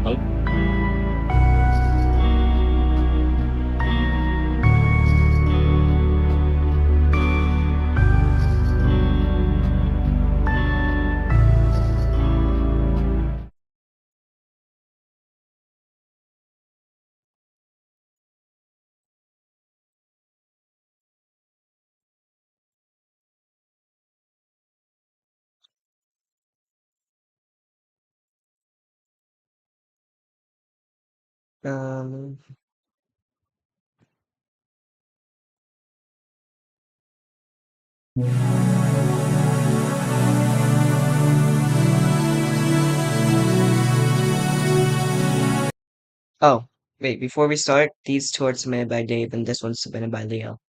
Oh, Um, oh, wait, before we start, these two are submitted by Dave and this one's submitted by Leo.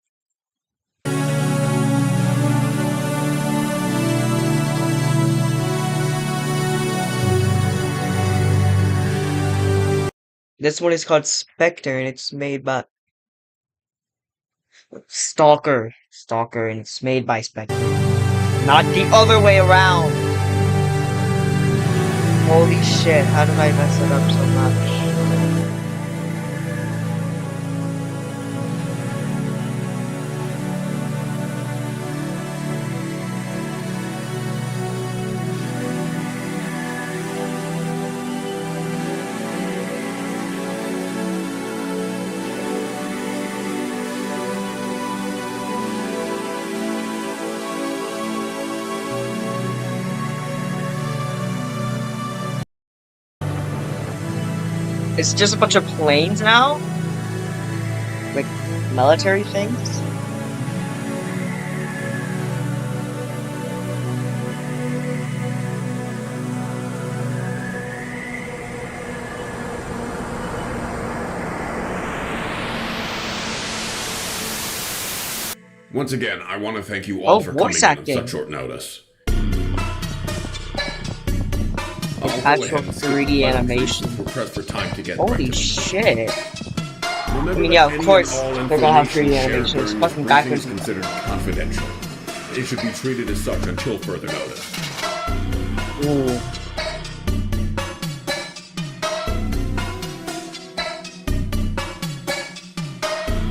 This one is called Spectre and it's made by Stalker, and it's made by Spectre. Not the other way around! Holy shit, how did I mess it up so much? It's just a bunch of planes now? Like, military things? Once again, I want to thank you all for coming voice in on acting. such short notice. Actual 3D animation. We're pressed for time to get Holy directed. shit. Remember I mean, that yeah, of any and course, all they're gonna have 3D information shared animation. It's during this fucking briefing backwards. is considered confidential. It should be treated as such until further notice. Ooh.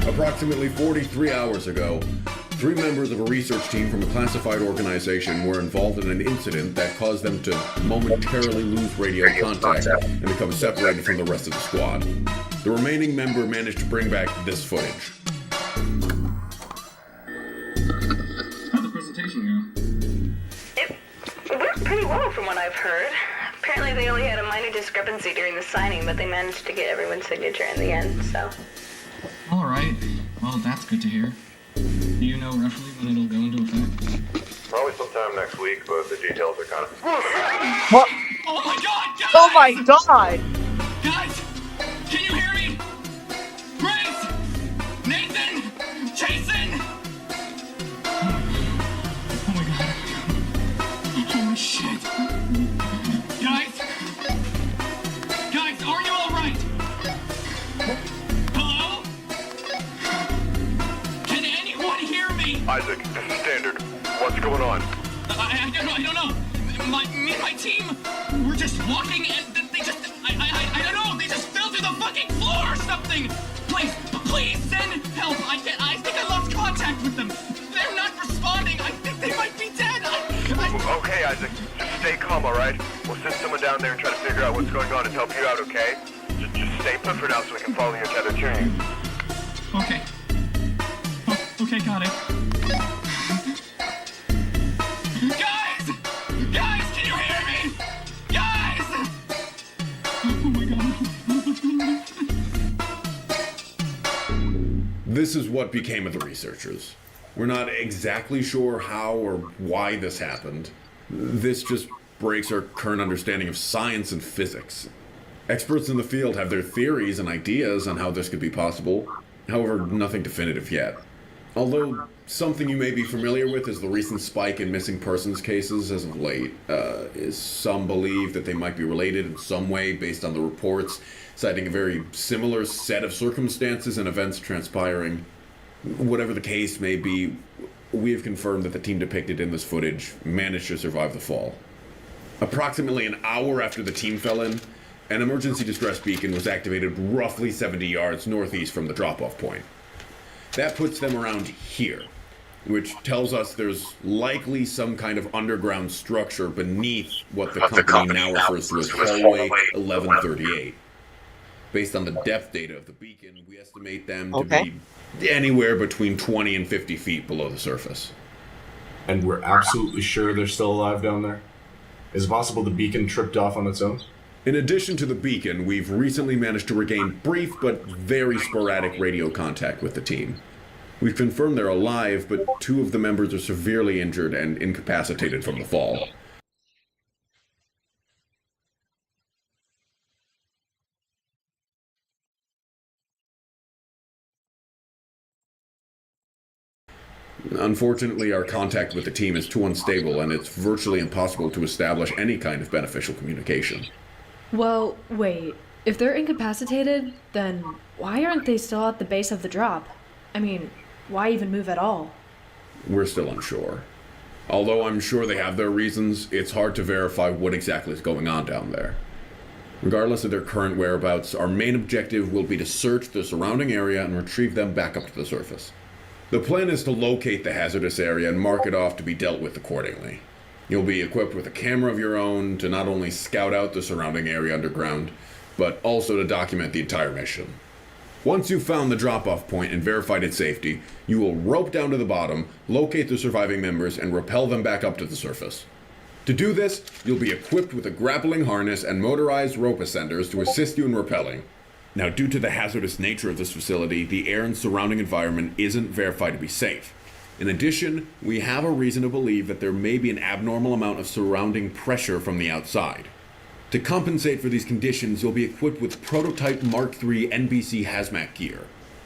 Approximately 43 hours ago, 3 members of a research team from a classified organization were involved in an incident that caused them to momentarily lose radio contact and become separated from the rest of the squad. The remaining member managed to bring back this footage. How'd the presentation go? It went pretty well from what I've heard. Apparently they only had a minor discrepancy during the signing, but they managed to get everyone's signature in the end, so. All right. Well, that's good to hear. Do you know roughly when it'll go into effect? Probably sometime next week, but the details are kind of... What? Oh my god, guys! Oh my god! Guys! Can you hear me? Grace! Nathan! Jason! Oh my god. Holy shit. Guys! Guys, are you alright? Hello? Can anyone hear me? Isaac, this is Standard. What's going on? I don't know. Me and my team, we're just walking and they just, I don't know, they just fell through the fucking floor or something. Please send help. I think I lost contact with them. They're not responding. I think they might be dead. Okay, Isaac, just stay calm, alright? We'll send someone down there and try to figure out what's going on and help you out, okay? Just stay put for now so we can follow your tether to you. Okay. Oh, okay, got it. Guys, can you hear me? Guys! Oh my god. This is what became of the researchers. We're not exactly sure how or why this happened. This just breaks our current understanding of science and physics. Experts in the field have their theories and ideas on how this could be possible, however, nothing definitive yet. Although, something you may be familiar with is the recent spike in missing persons cases as of late. Some believe that they might be related in some way based on the reports, citing a very similar set of circumstances and events transpiring. Whatever the case may be, we have confirmed that the team depicted in this footage managed to survive the fall. Approximately an hour after the team fell in, An emergency distress beacon was activated roughly 70 yards northeast from the drop-off point. That puts them around here, which tells us there's likely some kind of underground structure beneath what the company now refers to as Hallway 1138. Based on the depth data of the beacon, we estimate them to be anywhere between 20 and 50 feet below the surface. And we're absolutely sure they're still alive down there? Is it possible the beacon tripped off on its own? In addition to the beacon, we've recently managed to regain brief but very sporadic radio contact with the team. We've confirmed they're alive, but 2 of the members are severely injured and incapacitated from the fall. Unfortunately, our contact with the team is too unstable, and it's virtually impossible to establish any kind of beneficial communication. Well, wait. If they're incapacitated, then why aren't they still at the base of the drop? I mean, why even move at all? We're still unsure. Although I'm sure they have their reasons, it's hard to verify what exactly is going on down there. Regardless of their current whereabouts, our main objective will be to search the surrounding area and retrieve them back up to the surface. The plan is to locate the hazardous area and mark it off to be dealt with accordingly. You'll be equipped with a camera of your own to not only scout out the surrounding area underground, but also to document the entire mission. Once you've found the drop-off point and verified its safety, you will rope down to the bottom, locate the surviving members, and rappel them back up to the surface. To do this, you'll be equipped with a grappling harness and motorized rope ascenders to assist you in rappelling. Now, due to the hazardous nature of this facility, the air and surrounding environment isn't verified to be safe. In addition, we have a reason to believe that there may be an abnormal amount of surrounding pressure from the outside. To compensate for these conditions, you'll be equipped with prototype Mark III NBC hazmat gear.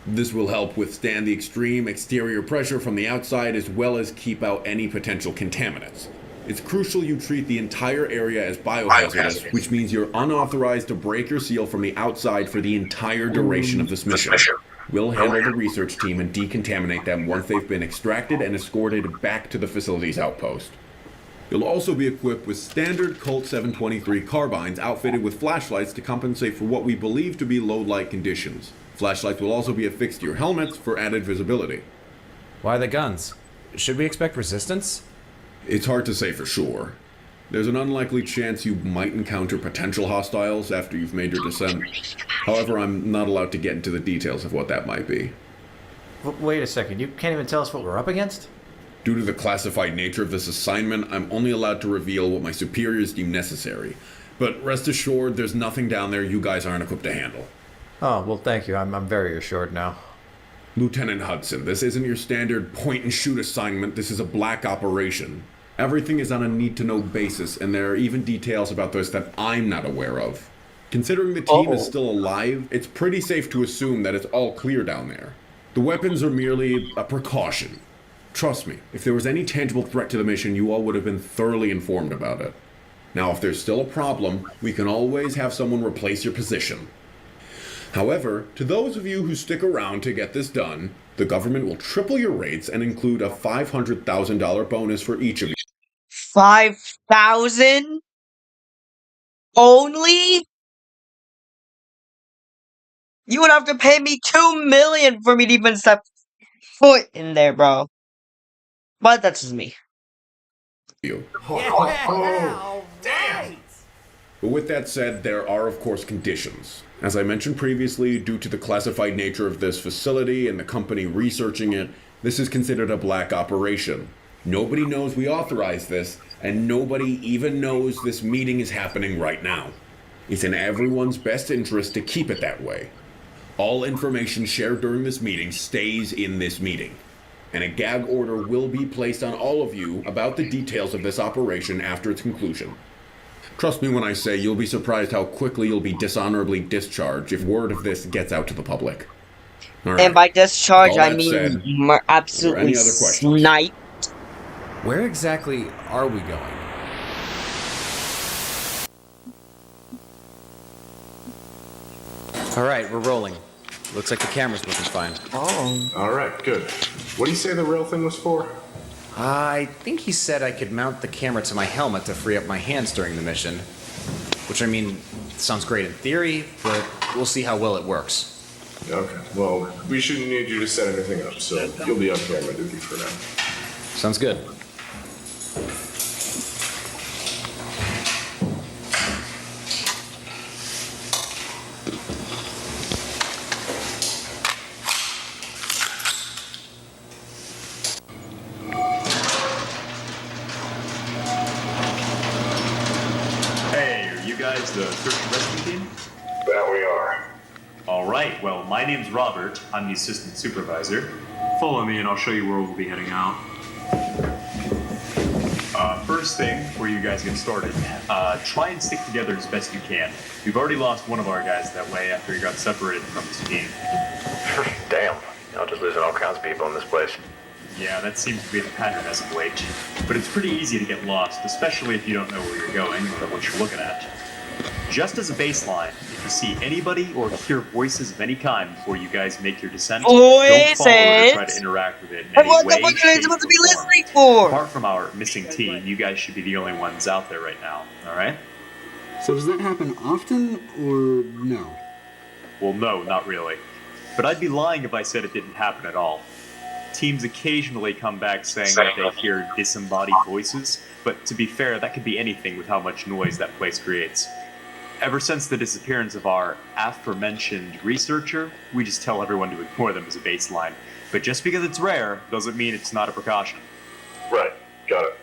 This will help withstand the extreme exterior pressure from the outside as well as keep out any potential contaminants. It's crucial you treat the entire area as biohazardous, which means you're unauthorized to break or seal from the outside for the entire duration of this mission. We'll handle the research team and decontaminate them once they've been extracted and escorted back to the facility's outpost. You'll also be equipped with standard Colt 723 carbines outfitted with flashlights to compensate for what we believe to be low light conditions. Flashlights will also be affixed to your helmets for added visibility. Why the guns? Should we expect resistance? It's hard to say for sure. There's an unlikely chance you might encounter potential hostiles after you've made your descent. However, I'm not allowed to get into the details of what that might be. Wait a second, you can't even tell us what we're up against? Due to the classified nature of this assignment, I'm only allowed to reveal what my superiors deem necessary. But rest assured, there's nothing down there you guys aren't equipped to handle. Oh, well, thank you. I'm very assured now. Lieutenant Hudson, this isn't your standard point-and-shoot assignment. This is a black operation. Everything is on a need-to-know basis, and there are even details about this that I'm not aware of. Considering the team is still alive, it's pretty safe to assume that it's all clear down there. The weapons are merely a precaution. Trust me, if there was any tangible threat to the mission, you all would have been thoroughly informed about it. Now, if there's still a problem, we can always have someone replace your position. However, to those of you who stick around to get this done, the government will triple your rates and include a $500,000 bonus for each of you. 5,000? Only? You would have to pay me $2 million for me to even step foot in there, bro. But that's just me. But with that said, there are of course conditions. As I mentioned previously, due to the classified nature of this facility and the company researching it, this is considered a black operation. Nobody knows we authorized this, and nobody even knows this meeting is happening right now. It's in everyone's best interest to keep it that way. All information shared during this meeting stays in this meeting, and a gag order will be placed on all of you about the details of this operation after its conclusion. Trust me when I say you'll be surprised how quickly you'll be dishonorably discharged if word of this gets out to the public. All right. And by discharge, I mean said, absolutely any other questions? sniped. Where exactly are we going? Alright, we're rolling. Looks like the camera's working fine. Oh. Alright, good. What do you say the rail thing was for? I think he said I could mount the camera to my helmet to free up my hands during the mission. Which, I mean, Sounds great in theory, but we'll see how well it works. Okay, well, we shouldn't need you to set anything up, so you'll be on camera duty for now. Sounds good. Hey, are you guys the search and rescue team? That we are. All right, well, my name's Robert. I'm the assistant supervisor. Follow me and I'll show you where we'll be heading out. First thing, before you guys get started, try and stick together as best you can. We've already lost one of our guys that way after he got separated from his team. Damn. Y'all just losing all kinds of people in this place. Yeah, that seems to be the pattern as of late. But it's pretty easy to get lost, especially if you don't know where you're going or what you're looking at. Just as a baseline, if you see anybody or hear voices of any kind before you guys make your descent, don't follow it or try to interact with it in And any what way, the fuck are they shape, supposed to or be form. listening for? Apart from our missing team, you guys should be the only ones out there right now, alright? So does that happen often, or no? Well, no, not really. But I'd be lying if I said it didn't happen at all. Teams occasionally come back saying that they hear disembodied voices, but to be fair, that could be anything with how much noise that place creates. Ever since the disappearance of our aforementioned researcher, we just tell everyone to ignore them as a baseline. But just because it's rare, doesn't mean it's not a precaution. Right. Got it.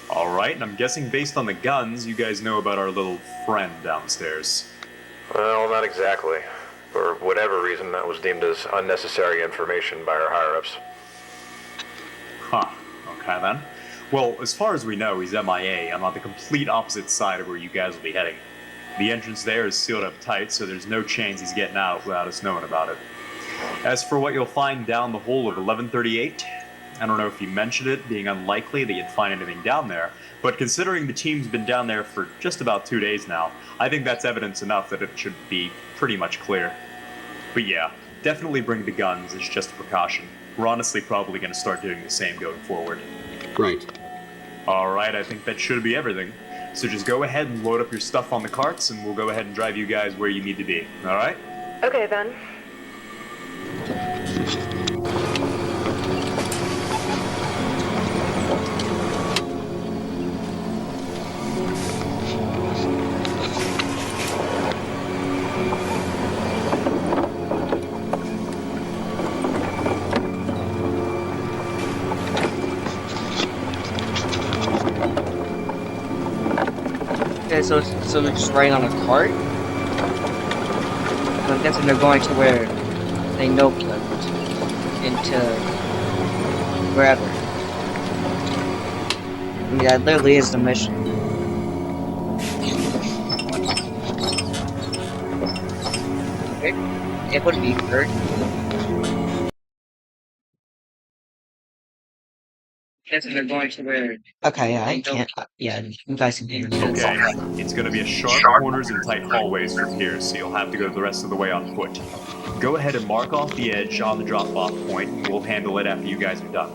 Alright, and I'm guessing based on the guns, you guys know about our little friend downstairs. Well, not exactly. For whatever reason, that was deemed as unnecessary information by our higher-ups. Huh, okay then. Well, as far as we know, he's MIA and on the complete opposite side of where you guys will be heading. The entrance there is sealed up tight, so there's no chance he's getting out without us knowing about it. As for what you'll find down the hole of 1138, I don't know if you mentioned it, being unlikely that you'd find anything down there, but considering the team's been down there for just about 2 days now, I think that's evidence enough that it should be pretty much clear. But yeah, definitely bring the guns as just a precaution. We're honestly probably going to start doing the same going forward. Right. Alright, I think that should be everything. So just go ahead and load up your stuff on the carts and we'll go ahead and drive you guys where you need to be. Alright? Okay, then. Okay, so they're just riding on a cart? I'm guessing they're going to where they know Plymouth. Into wherever. I mean, that literally is the mission. Okay. It would be hurt. Guessing they're going to where. Okay, yeah, I can't. Yeah, you guys can hear me. Okay. It's going to be a sharp corners and tight hallways from here, so you'll have to go the rest of the way on foot. Go ahead and mark off the edge on the drop-off point, and we'll handle it after you guys are done.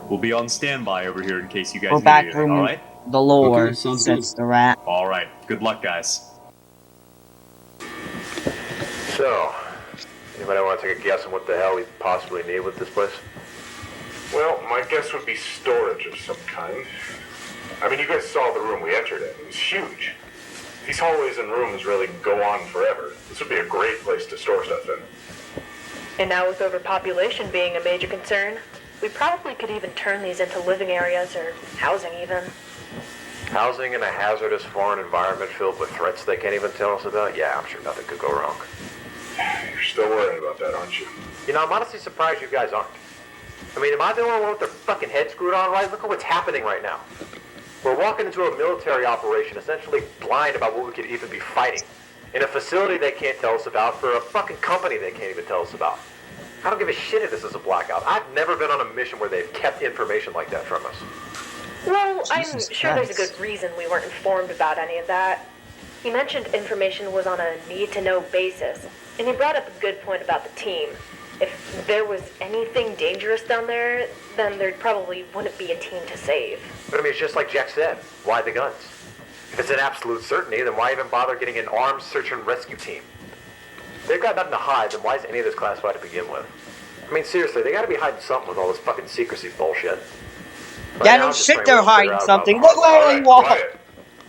We'll be on standby over here in case you guys Go need back anything, room alright? the lore, Okay, sounds says the rat. Alright, good luck, guys. So, anybody want to take a guess on what the hell we possibly need with this place? Well, my guess would be storage of some kind. I mean, you guys saw the room we entered in. It was huge. These hallways and rooms really go on forever. This would be a great place to store stuff in. And now with overpopulation being a major concern, we probably could even turn these into living areas or housing even. Housing in a hazardous foreign environment filled with threats they can't even tell us about? Yeah, I'm sure nothing could go wrong. You're still worried about that, aren't you? You know, I'm honestly surprised you guys aren't. I mean, am I the only one with their fucking head screwed on right? Look at what's happening right now. We're walking into a military operation, essentially blind about what we could even be fighting. In a facility they can't tell us about, for a fucking company they can't even tell us about. I don't give a shit if this is a blackout. I've never been on a mission where they've kept information like that from us. Well, I'm Jesus sure there's a Christ. good reason we weren't informed about any of that. He mentioned information was on a need-to-know basis, and he brought up a good point about the team. If there was anything dangerous down there, then there probably wouldn't be a team to save. But I mean, it's just like Jack said. Why the guns? If it's an absolute certainty, then why even bother getting an armed search and rescue team? If they've got nothing to hide, then why is any of this classified to begin with? I mean, seriously, they gotta be hiding something with all this fucking secrecy bullshit. Right Yeah, now, no I'm just shit, trying they're to figure hiding out something. about Look where they Alright, walk. quiet.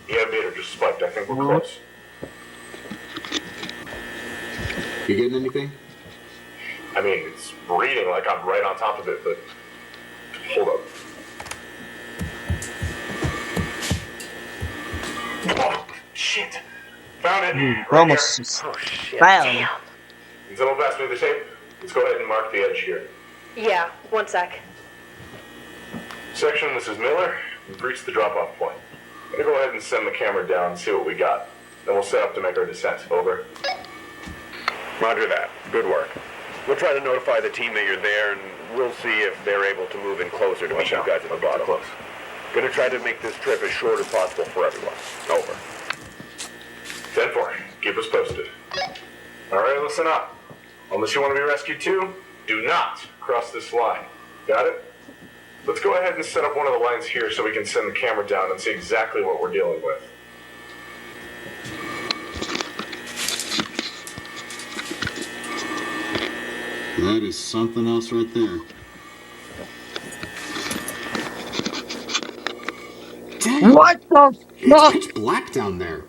EM meter just spiked. I think we're close. You getting anything? I mean, it's reading like I'm right on top of it, but hold up. Oh, shit. Found it. We're Right almost here. Oh shit. failed. Damn. Can someone pass me the tape? Let's go ahead and mark the edge here. Yeah, one sec. Section, this is Miller. We've reached the drop-off point. I'm gonna go ahead and send the camera down and see what we got. Then we'll set up to make our descent. Over. Roger that. Good work. We'll try to notify the team that you're there, and we'll see if they're able to move in closer to meet you guys at the bottom. Close. Gonna try to make this trip as short as possible for everyone. Over. 10-4. Keep us posted. Alright, listen up. Unless you want to be rescued too, do not cross this line. Got it? Let's go ahead and set up one of the lines here so we can send the camera down and see exactly what we're dealing with. That is something else right there. Dang, What the it's fuck? pitch black down there.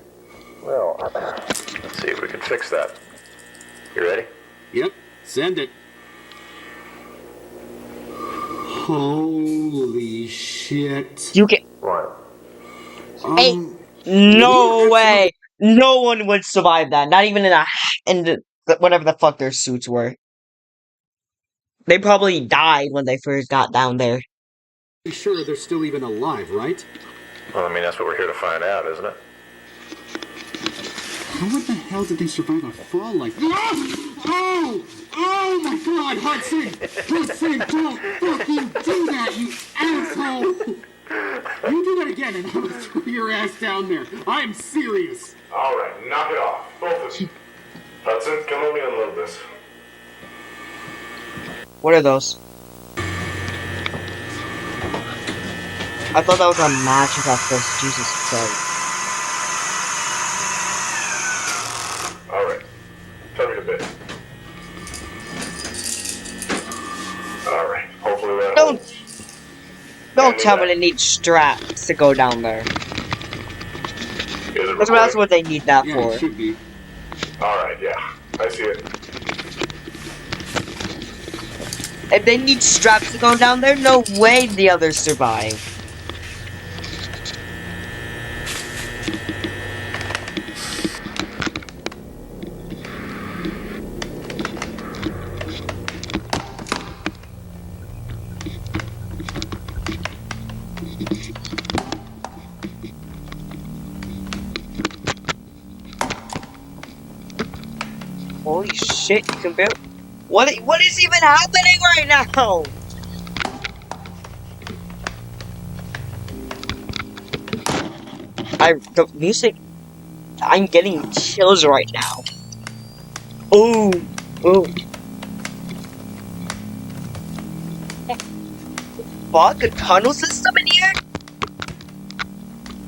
Well, let's see if we can fix that. You ready? Yep, send it. Holy shit. You can. What? Hey, no way. No one would survive that. Not even in the whatever the fuck their suits were. They probably died when they first got down there. Be sure they're still even alive, right? Well, I mean, that's what we're here to find out, isn't it? How the hell did they survive a fall like that? Oh! Oh my god, Hudson! Hudson, don't fucking do that, you asshole! You do that again and I'll throw your ass down there. I'm serious. Alright, knock it off. Both of you. Hudson, come let me unload this. What are those? I thought that was a match at first. Jesus Christ. Alright. Tell me to bed. Alright, hopefully that Don't- holds. Don't Hand tell me that. they need straps to go down there. Is it That's recording? what they need that Yeah, for. it should be. Alright, yeah. I see it. If they need straps to go down there, no way the others survive. Holy shit, you can barely... What is even happening right now? The music... I'm getting chills right now. Ooh. Ooh. Fuck, a tunnel system in here?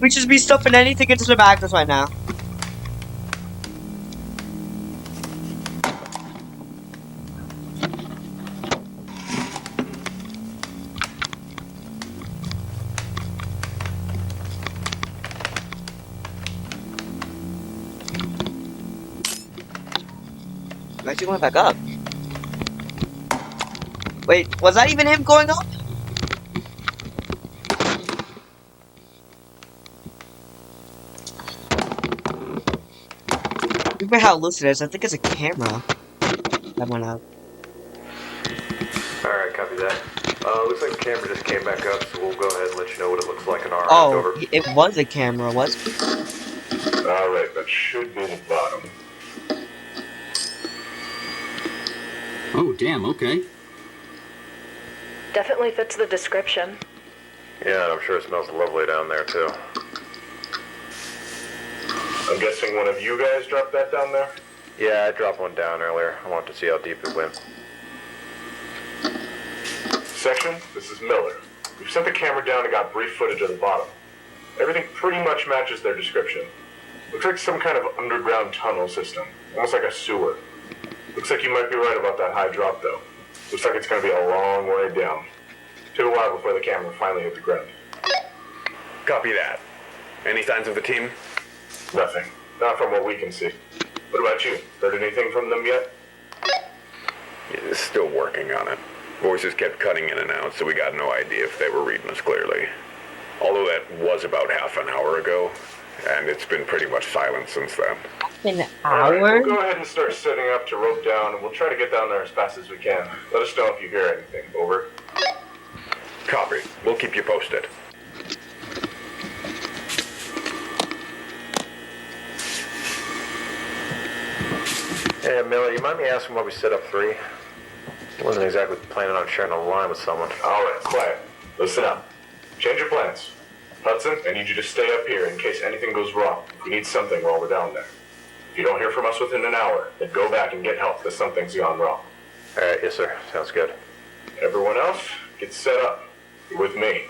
We just be stuffing anything into the background right now. Why'd you going back up? Wait, was that even him going up? Look at how loose it is. I think it's a camera that went up. Alright, copy that. Looks like the camera just came back up, so we'll go ahead and let you know what it looks like in our end. Oh, Over. it was a camera, was it? Alright, that should be the bottom. Oh, damn, okay. Definitely fits the description. Yeah, and I'm sure it smells lovely down there, too. I'm guessing one of you guys dropped that down there? Yeah, I dropped one down earlier. I wanted to see how deep it went. Section, this is Miller. We've sent the camera down and got brief footage of the bottom. Everything pretty much matches their description. Looks like some kind of underground tunnel system, almost like a sewer. Looks like you might be right about that high drop, though. Looks like it's going to be a long way down. Took a while before the camera finally hit the ground. Copy that. Any signs of the team? Nothing. Not from what we can see. What about you? Heard anything from them yet? Yeah, still working on it. Voices kept cutting in and out, so we got no idea if they were reading us clearly. Although that was about half an hour ago, and it's been pretty much silent since then. An All right, hour? we'll go ahead and start setting up to rope down, and we'll try to get down there as fast as we can. Let us know if you hear anything. Over. Copy. We'll keep you posted. Hey, Miller, you mind me asking why we set up 3? I wasn't exactly planning on sharing a line with someone. All right, quiet. Listen up. Change your plans. Hudson, I need you to stay up here in case anything goes wrong. We need something while we're down there. If you don't hear from us within an hour, then go back and get help because something's gone wrong. All right, yes, sir. Sounds good. Everyone else, get set up. You're with me.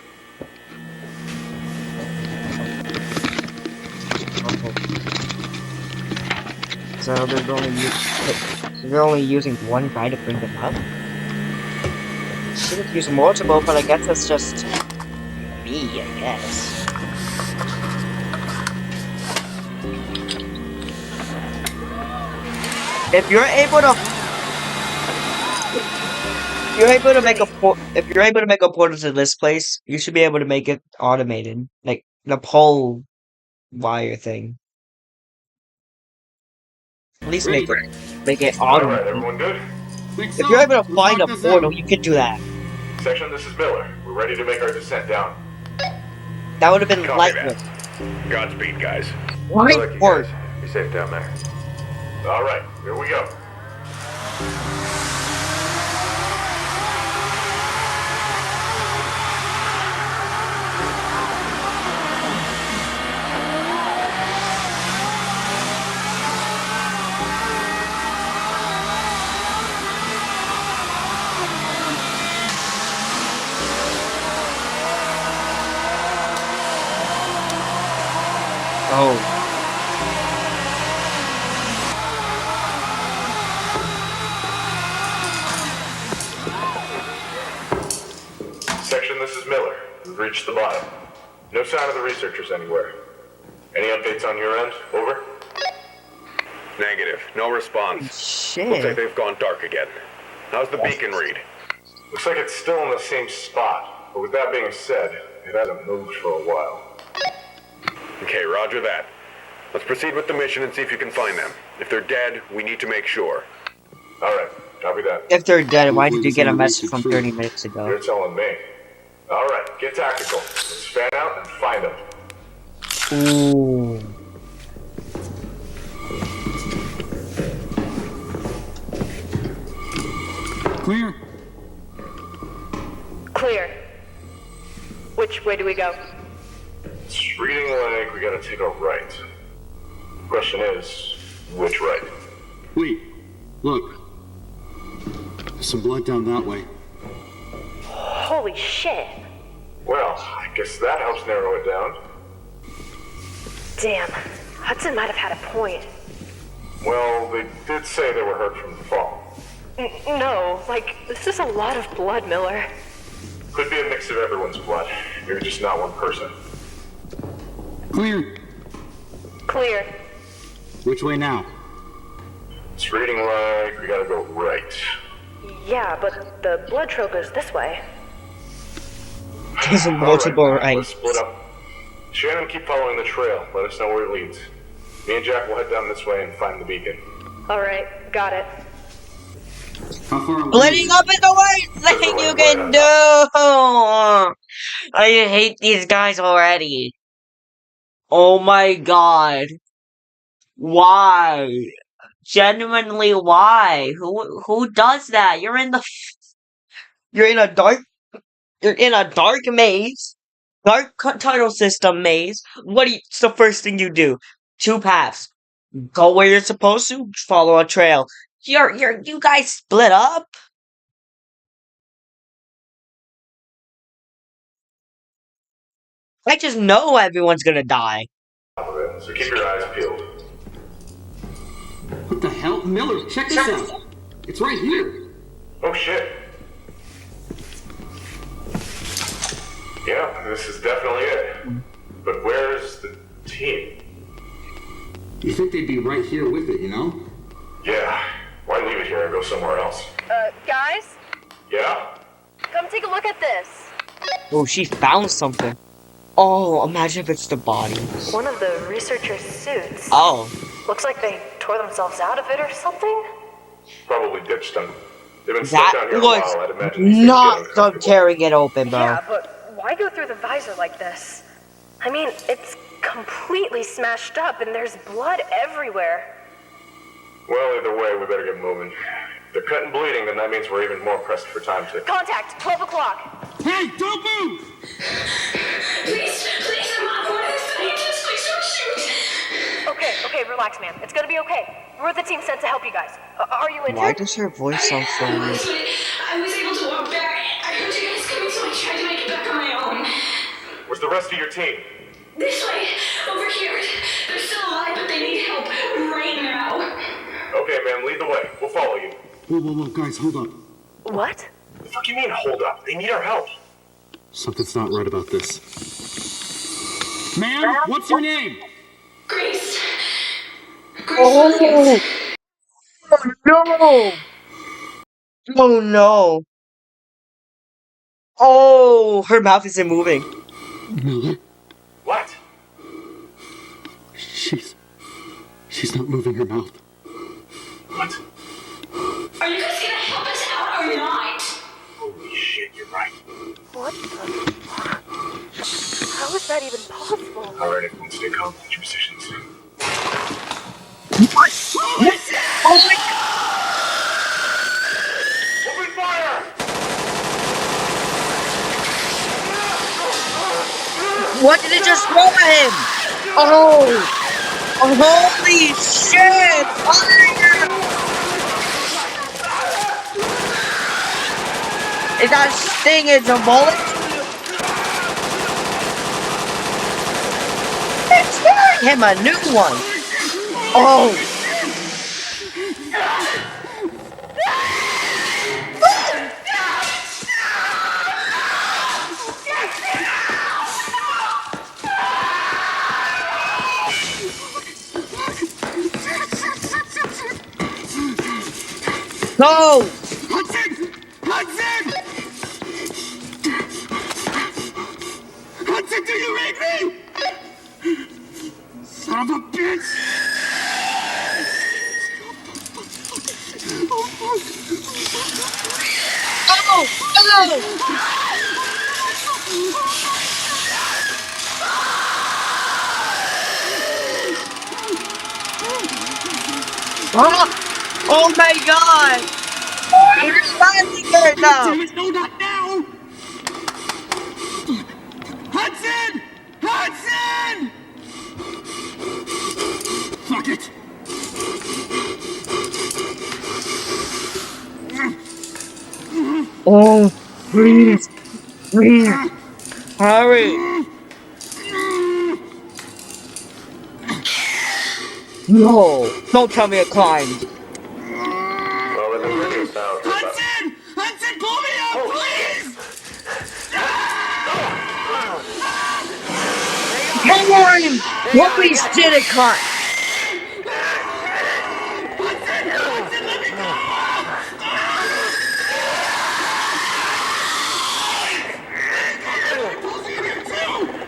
So they're only using one guy to bring them up? Should have used multiple, but I guess that's just me, I guess. If you're able to make a portal to this place, you should be able to make it automated, like the pole wire thing. At least make it All right, automated. everyone good? Think If so? you're able to Let's find a lock this portal, in. you could do that. Section, this is Miller. We're ready to make our descent down. That would have been Copy lightning. that. Godspeed, guys. Why? Good luck, you Or guys. Be safe down there. All right, here we go. oh, Section, this is Miller. We've reached the bottom. No sign of the researchers anywhere. Any updates on your end? Over? Negative. No response. Looks like shit. they've gone dark again. How's the beacon read? Looks like it's still in the same spot. But with that being said, it hasn't moved for a while. Okay, roger that. Let's proceed with the mission and see if you can find them. If they're dead, we need to make sure. All right, copy that. If they're dead, why did Hopefully you this get a all makes message it from true. 30 minutes ago? You're telling me. All right, get tactical. Let's fan out and find them. Ooh. Clear. Clear. Which way do we go? It's reading like we gotta take a right. Question is, which right? Wait. Look. There's some blood down that way. Holy shit. Well, I guess that helps narrow it down. Damn. Hudson might have had a point. Well, they did say they were hurt from the fall. No, like, this is a lot of blood, Miller. Could be a mix of everyone's blood. Maybe just not one person. Clear. Clear. Which way now? It's reading like we gotta go right. Yeah, but the blood trail goes this way. There's All right, multiple let's rights. split up. Shannon, keep following the trail. Let us know where it leads. Me and Jack will head down this way and find the beacon. Alright, got it. How far away? Splitting up is the worst thing you can do! I hate these guys already. Oh my god. Why? Genuinely, why? Who does that? You're in a dark maze. Dark tunnel system maze. What's the first thing you do? Two paths. Go where you're supposed to, follow a trail. You guys split up? I just know everyone's gonna die. So keep your eyes peeled. What the hell? Miller, check this out. It's right here. Oh shit. Yeah, this is definitely it. But where's the team? You think they'd be right here with it, you know? Yeah. Why leave it here and go somewhere else? Guys? Yeah? Come take a look at this. Oh, she found something. Oh, imagine if it's the body. One of the researchers' suits. Oh. Looks like they tore themselves out of it or something. Probably ditched them. They've been stuck down That here a while. I'd was imagine these things not get them uncomfortable. tearing it open, bro. Yeah, but why go through the visor like this? I mean, it's completely smashed up and there's blood everywhere. Well, either way, we better get moving. If they're cutting bleeding, then that means we're even more pressed for time to... Contact, 12 o'clock. Hey, don't move! Please, I'm not one of the scientists. Please don't shoot. Okay, relax, man. It's gonna be okay. We're the team sent to help you guys. Are you injured? Why does her voice sound so weird? I was able to walk back. I heard you guys coming, so I tried to make it back on my own. Where's the rest of your team? This way, over here. They're still alive, but they need help right now. Okay, ma'am, lead the way. We'll follow you. Whoa, guys, hold up. What? The fuck you mean, hold up? They need our help. Something's not right about this. Ma'am, what's your name? Grace. Oh! Oh no! Oh no! Oh, her mouth isn't moving. Miller? What? She's not moving her mouth. What? Are you guys gonna help us out or not? Holy shit, you're right. What the fuck? How is that even possible? Alright, everyone, stay calm. Hold your positions. Oh my Open fire! What did it just throw at him? Oh! Holy shit! Fire! Is that sting? It's a bullet? It's throwing him a new one! Oh! Go! Hudson! Hudson! Hudson, do you read me? Son of a bitch! Oh! Oh! Oh my god! You're finally good now! Damn it, no, not now! Hudson! Hudson! Fuck it! Oh, please! Please! Hurry! No! Don't tell me it climbed! Well, then the radio sound. Hudson! Hudson, pull me up, please! Come on! What please did it cut? Hudson, let me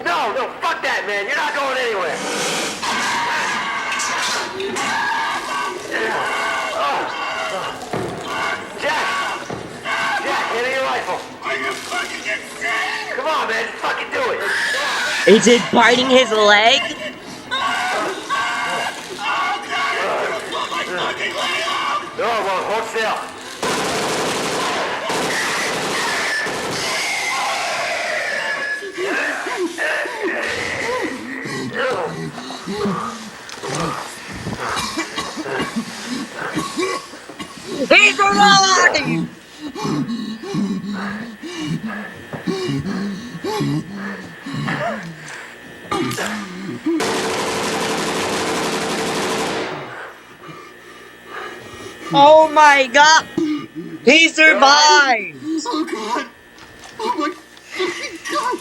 No, fuck that, man. You're not going anywhere. Jack, hand me your rifle. Are you fucking insane? Come on, man. Just fucking do it. Is it biting his leg? No, well, hold still. He's alive! Oh my god! He survived! Oh god! Oh my fucking god!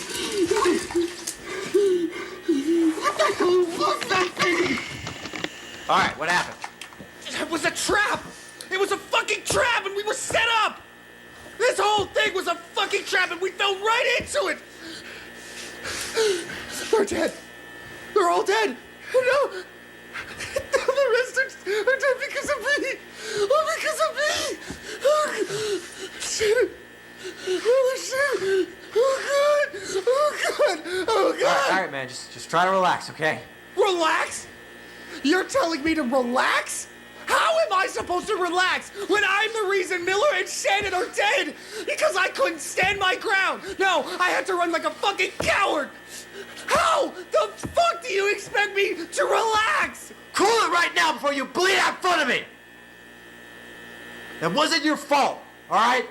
What the hell was that thing? Alright, what happened? It was a trap! It was a fucking trap and we were set up! This whole thing was a fucking trap and we fell right into it! They're dead. They're all dead. No! The rest are dead because of me! Oh, because of me! Oh, shit! Holy shit! Oh god! Oh god! Oh god! Alright, man, just try to relax, okay? Relax? You're telling me to relax? How am I supposed to relax when I'm the reason Miller and Shannon are dead? Because I couldn't stand my ground. No, I had to run like a fucking coward. How the fuck do you expect me to relax? Cool it right now before you bleed out in front of me! That wasn't your fault, alright?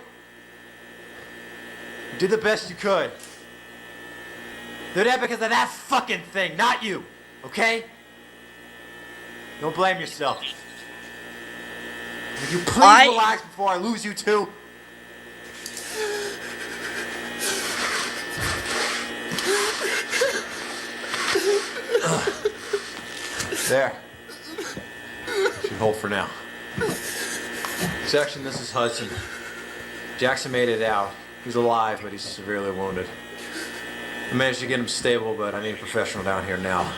You did the best you could. They're dead because of that fucking thing, not you, okay? Don't blame yourself. Would you please relax before I lose you too? There. Should hold for now. Section, this is Hudson. Jackson made it out. He's alive, but he's severely wounded. I managed to get him stable, but I need a professional down here now.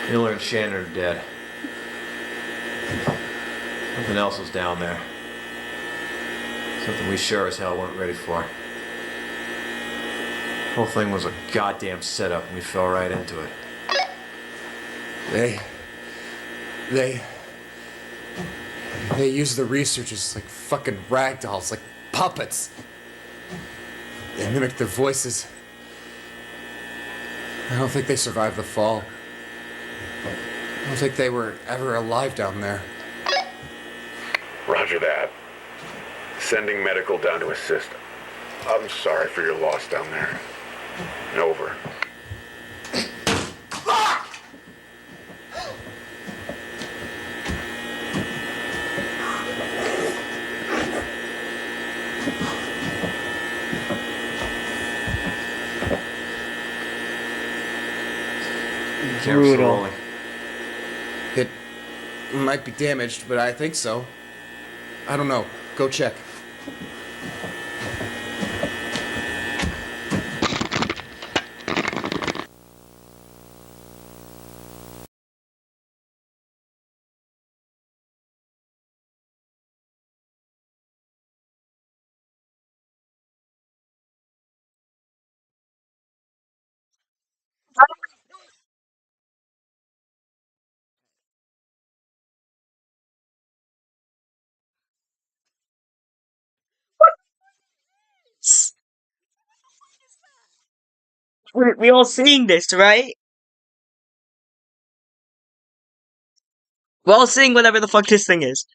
Miller and Shannon are dead. Something else was down there. Something we sure as hell weren't ready for. The whole thing was a goddamn setup, and we fell right into it. They use the researchers like fucking rag dolls, like puppets. They mimic their voices. I don't think they survived the fall. I don't think they were ever alive down there. Roger that. Sending medical down to assist. I'm sorry for your loss down there. Over. Brutal. It might be damaged, but I think so. I don't know. Go check. We all seeing this, right? We're all seeing whatever the fuck this thing is.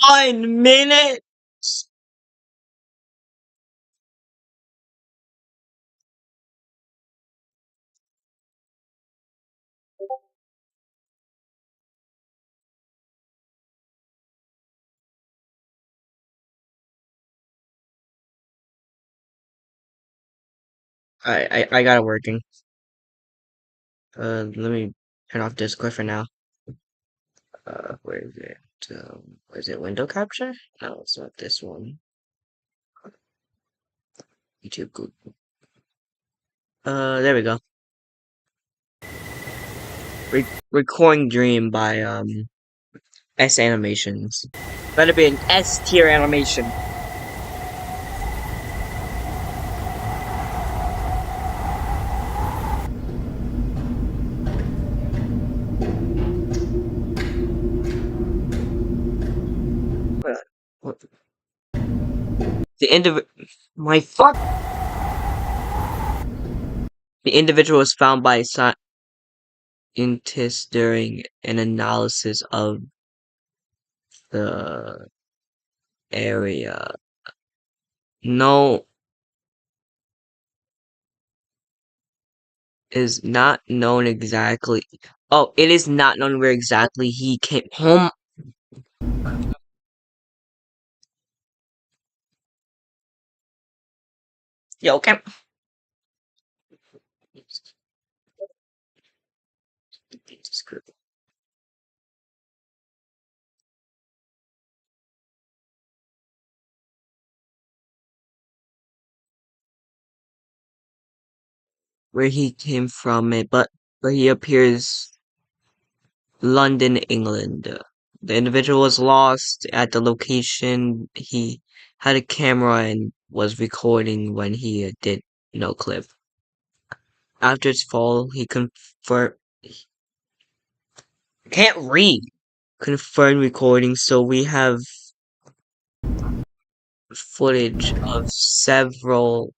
One minute. I got it working. Let me turn off Discord for now. Where is it? Is it window capture? No, it's not this one. YouTube, Google. There we go. Recording Dream by S animations. Better be an S tier animation. What? My fuck. The individual was found by scientists during an analysis of the area. No, is not known exactly. Oh, it is not known where exactly he came home. Yo, okay. Where he came from, but where he appears London, England. The individual was lost at the location. He had a camera and was recording when he did no clip. After his fall, he can't read. Confirmed recording, so we have footage of several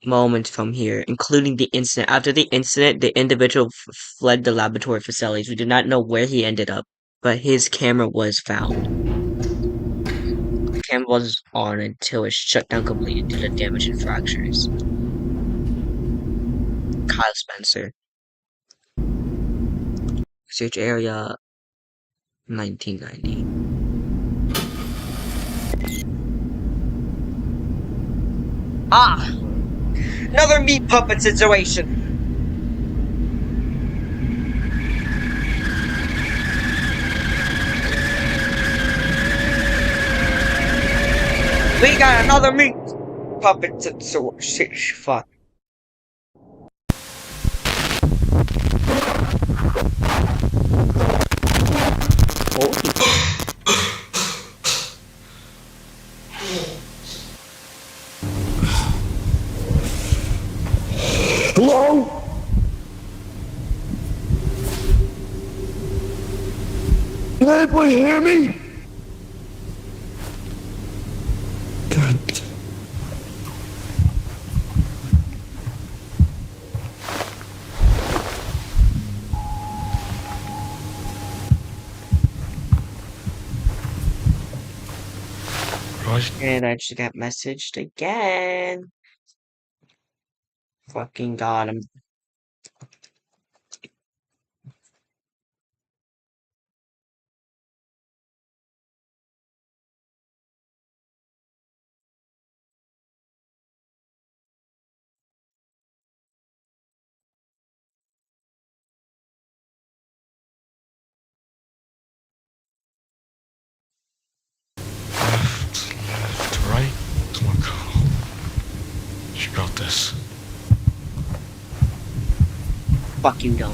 moments from here, including the incident. After the incident, the individual fled the laboratory facilities. We do not know where he ended up, but his camera was found. The camera was on until it shut down completely due to damage and fractures. Kyle Spencer. Research area 1990. Ah! Another meat puppet situation! We got another meat puppet situation. Fuck. Hello? Can anybody hear me? God. And I just got messaged again. Fucking god, I'm Left, right. Come on, Carl. You got this. fuck you don't.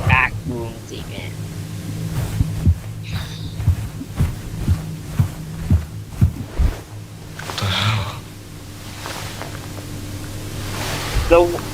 Back rooms again. What the hell? So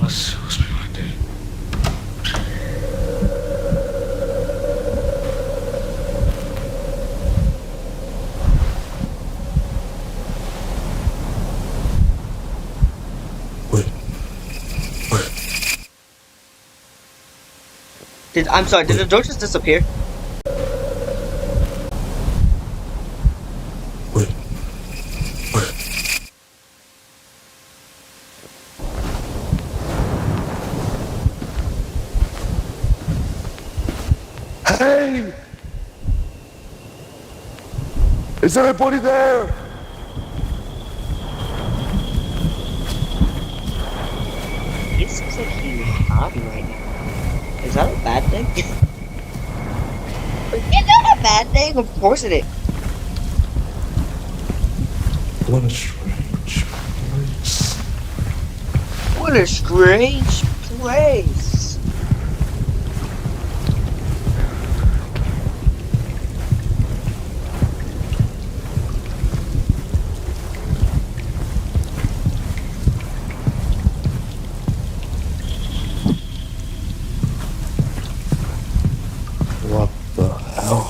What's behind it? I'm sorry, did the door just disappear? Hey! Is everybody there? It seems like he's happy right now. Is that a bad thing? Is that a bad thing? Of course it is. What a strange place. What a strange place. What the hell?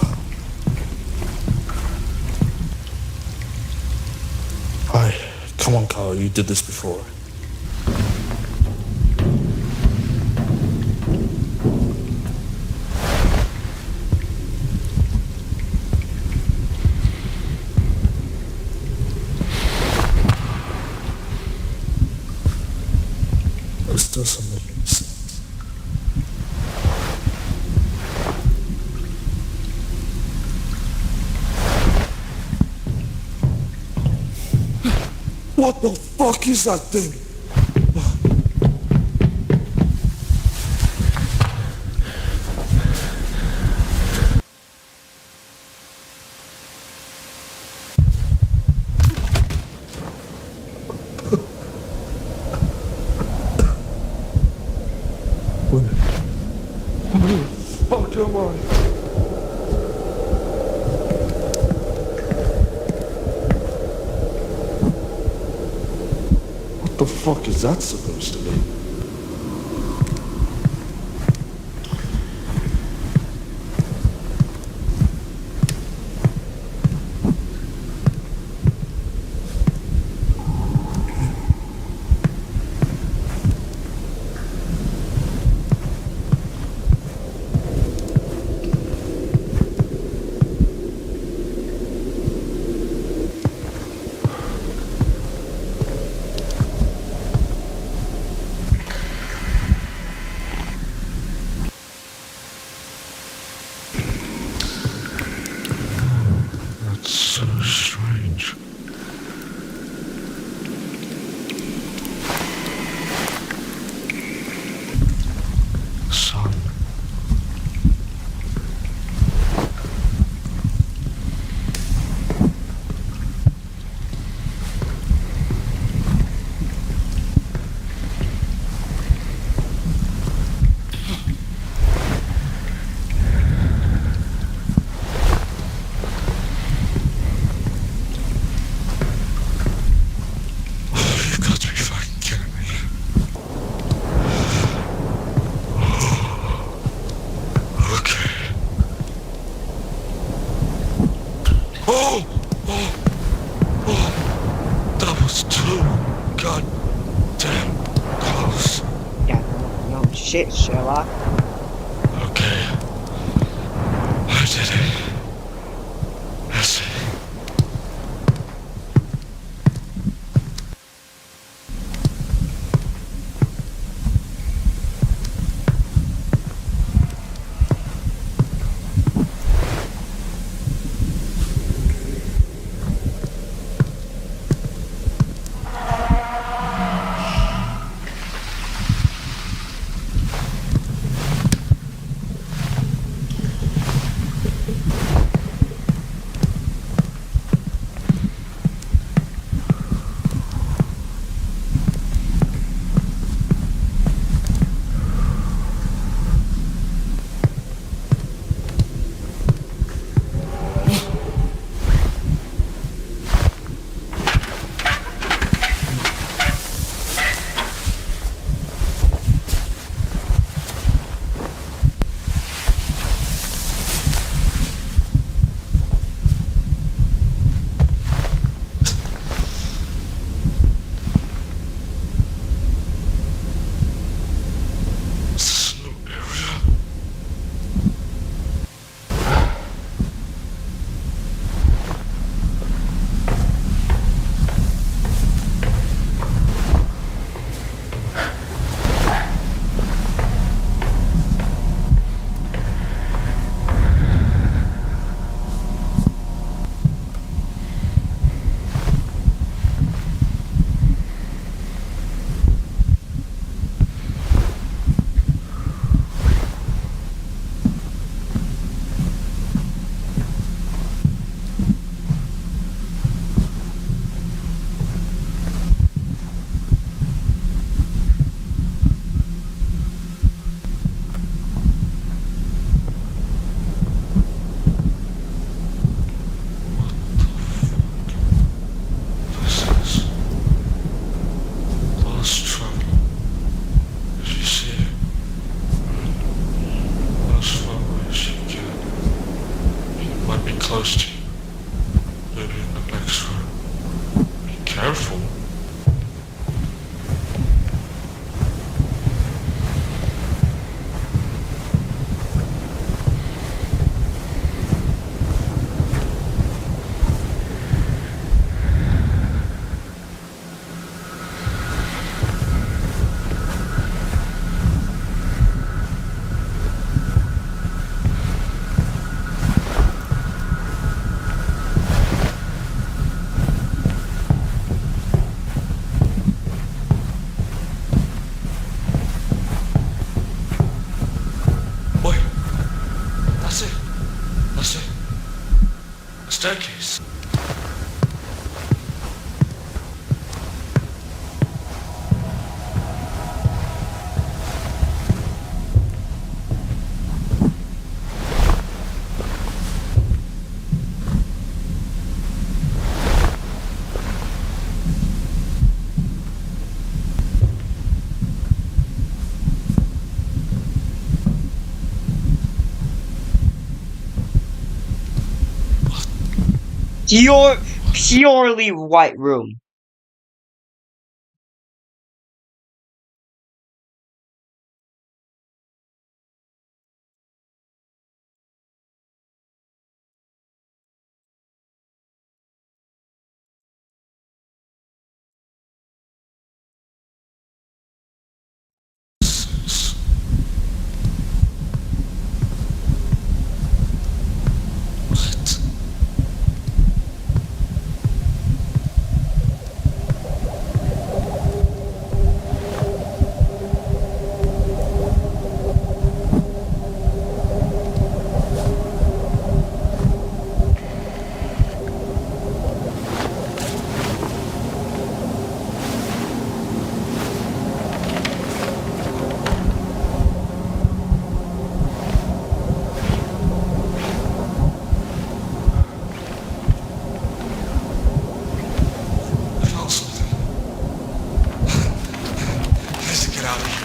Hi. Come on, Kyle. You did this before. This doesn't make any sense. What the fuck is that thing? Where the fuck am I? What the fuck is that supposed to be? That's so strange. Son. You've got to be fucking kidding me. Okay. Oh! That was too goddamn close. Yeah, no shit, Sherlock. Okay. I did it. That's it. Purely white room. Let's get out of here.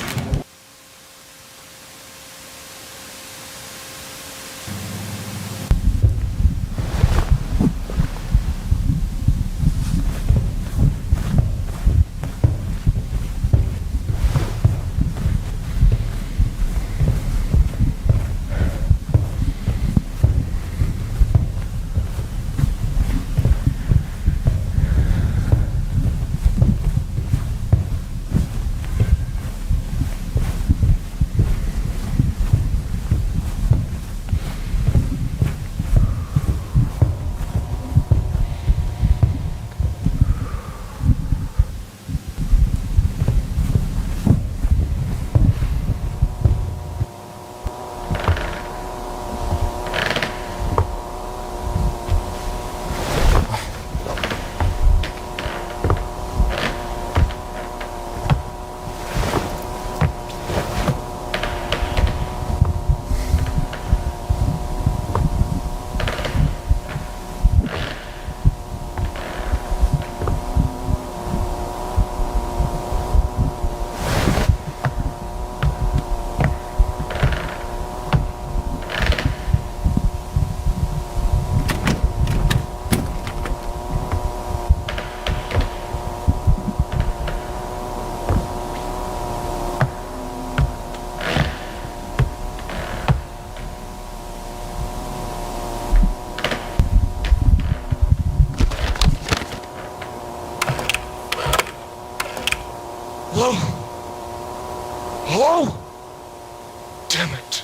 Hello? Hello? Damn it.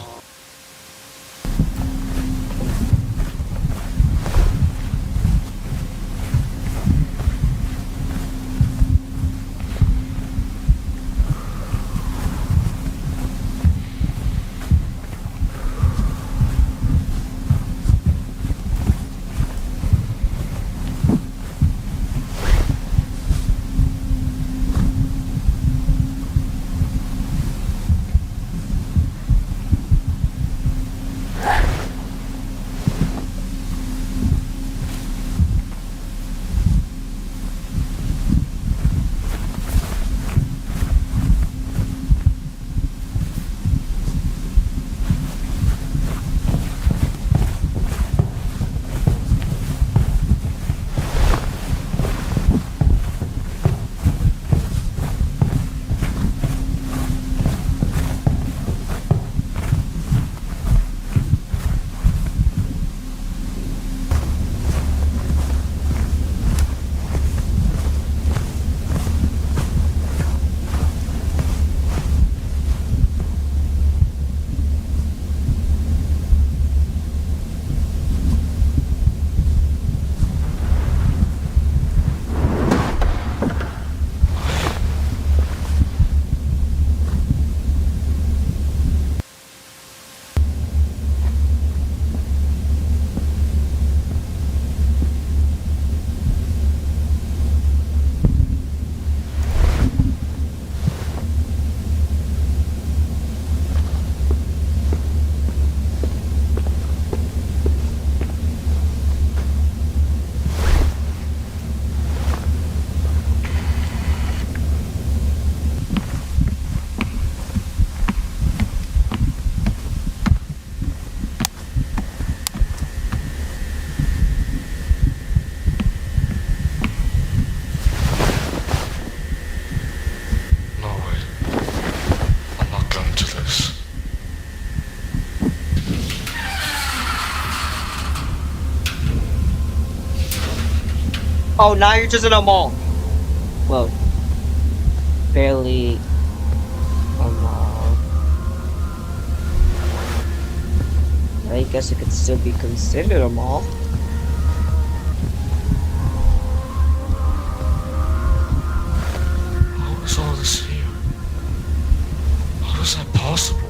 Oh, now you're just in a mall. Well, barely a mall. I guess it could still be considered a mall. How is all this here? How is that possible?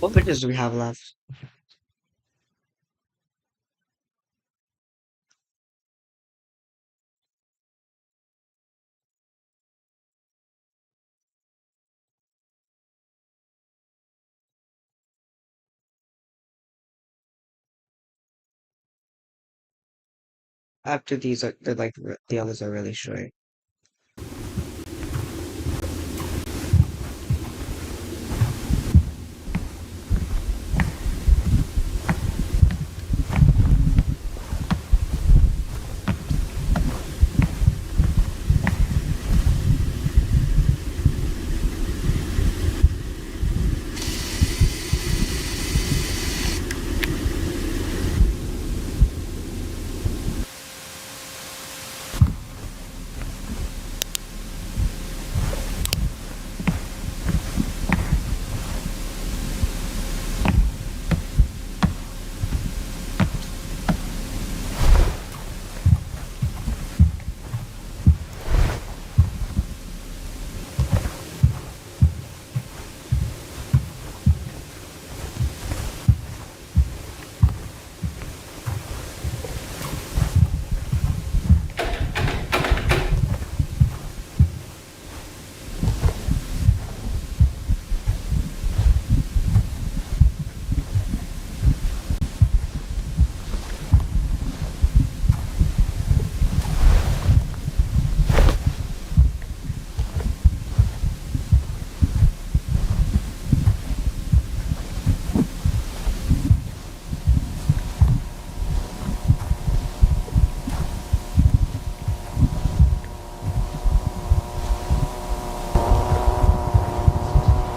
What pictures do we have left? After these, they're like the others are really short.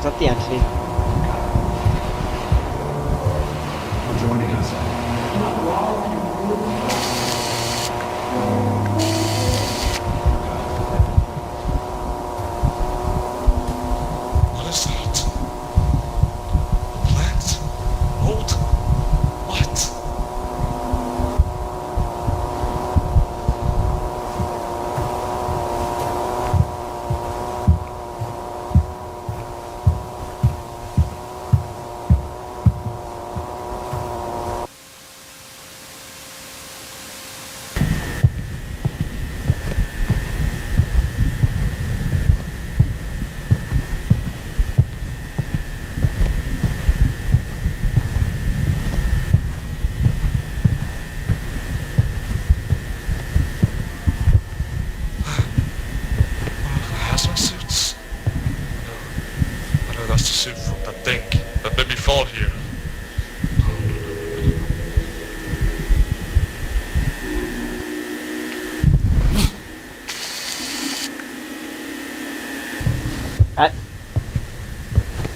Is that the entry? Joining us. What is that? A plant? Mold? What? suit from that thing that made me fall here.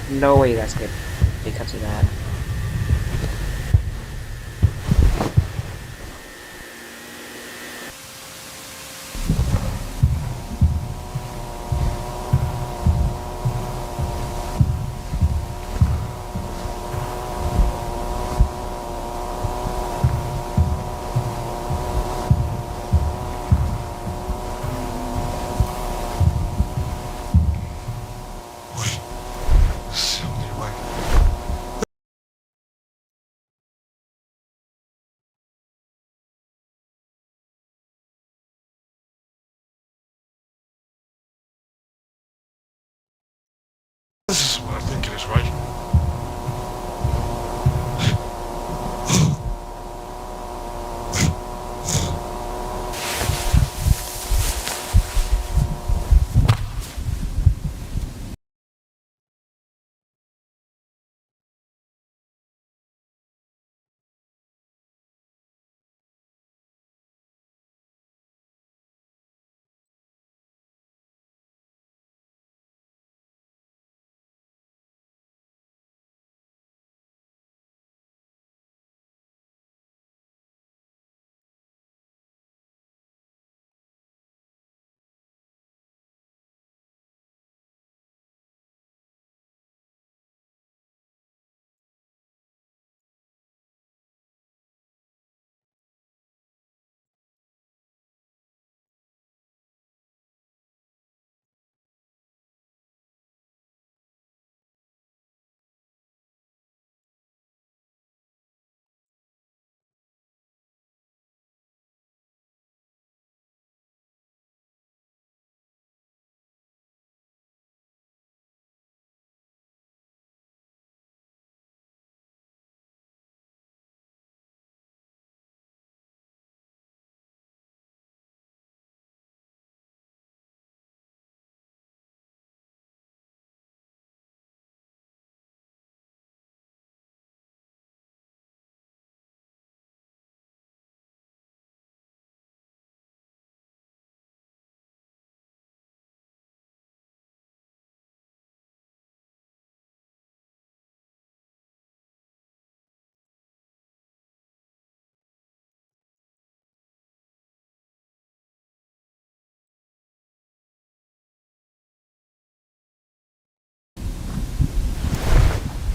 No way you guys could cut to that. This is what I think it is, right?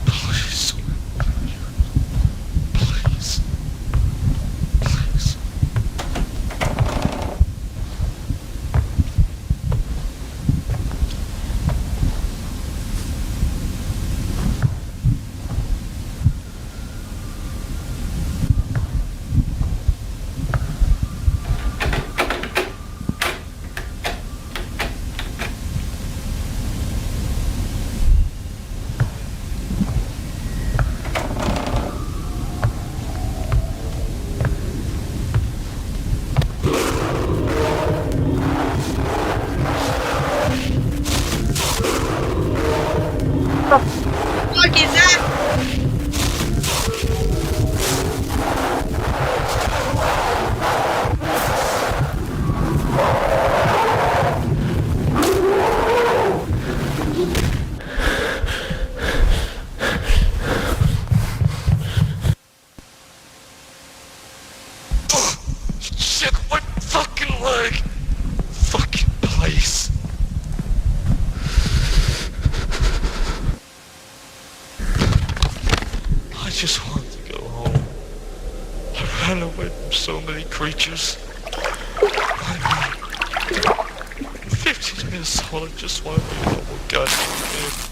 Please. Please. Please. Fuck is that? Shit, my fucking leg! Fucking place. I just want to go home. I ran away from so many creatures. I mean, 15 minutes all I just want to be a normal goddamn kid.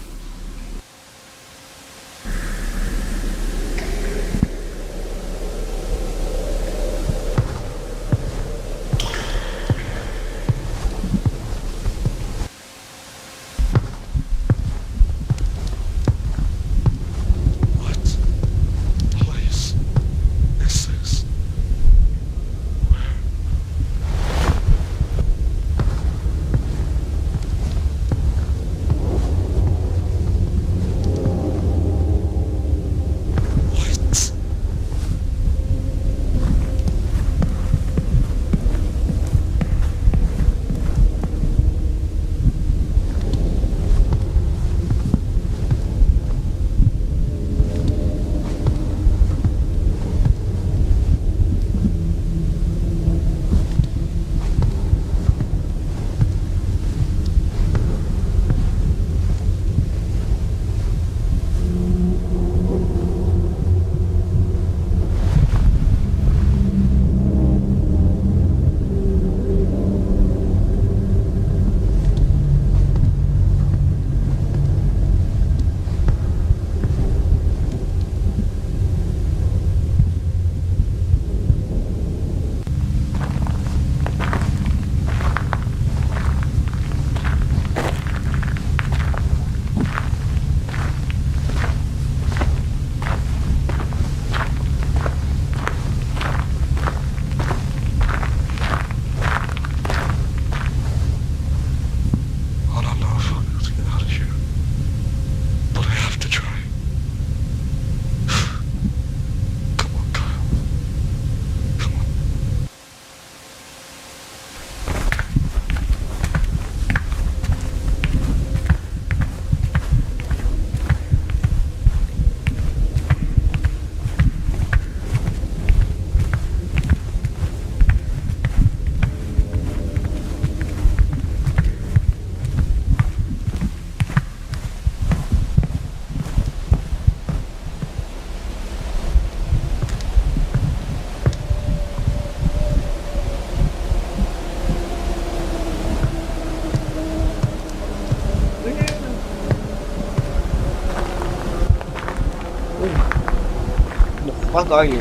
fuck are you?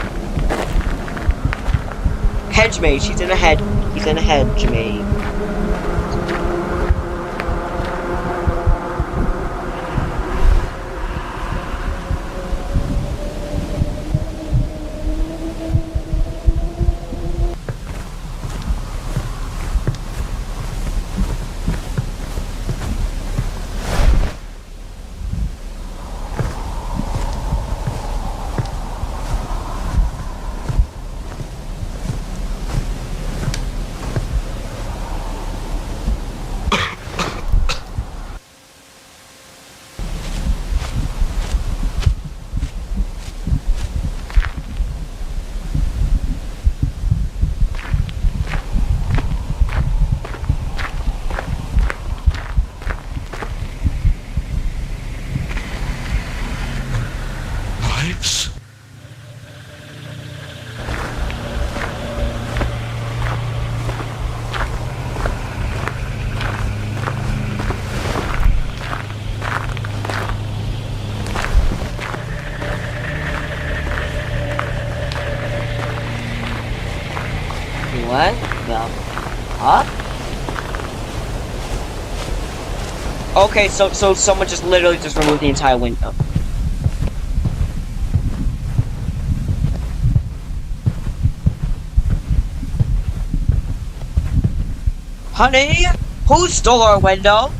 Hedge mage. He's in a hedge. He's in a hedge mage. Knives? What the fuck? Okay, so someone just literally just removed the entire window. Honey, who stole our window?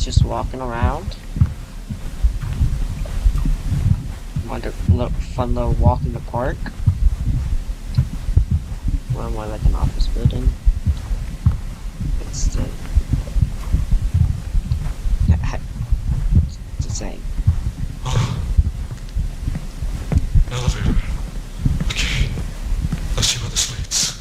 Just walking around. Wonder, fun little walk in the park. Or more like an office building. It's the same. Elevator. Okay. Let's see where this leads.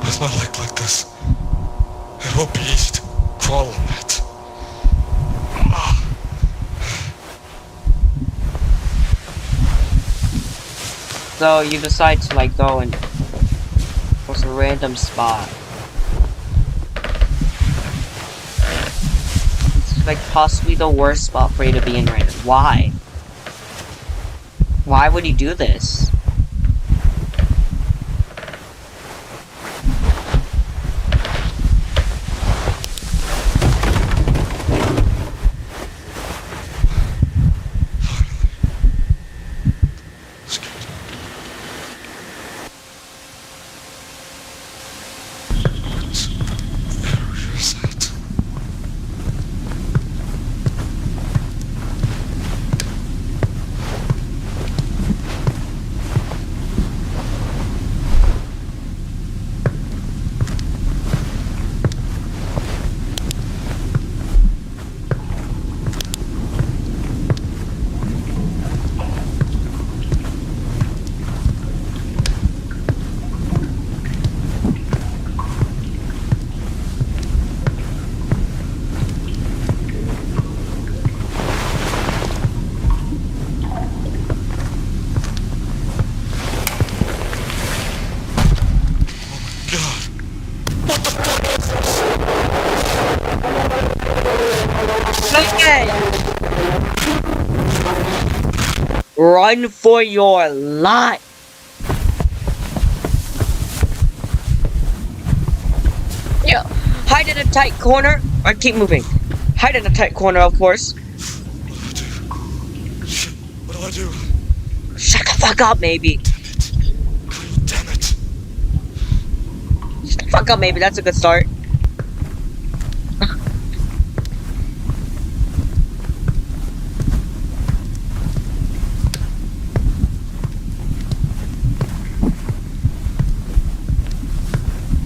With my leg like this, it won't be easy to crawl on that. So you decide to like go and post a random spot. It's like possibly the worst spot for you to be in right now. Why? Why would he do this? Run for your life. Yeah. Hide in a tight corner. Or keep moving. Hide in a tight corner, of course. What do I do? Shut the fuck up, maybe. Damn it. Shut the fuck up, maybe. That's a good start.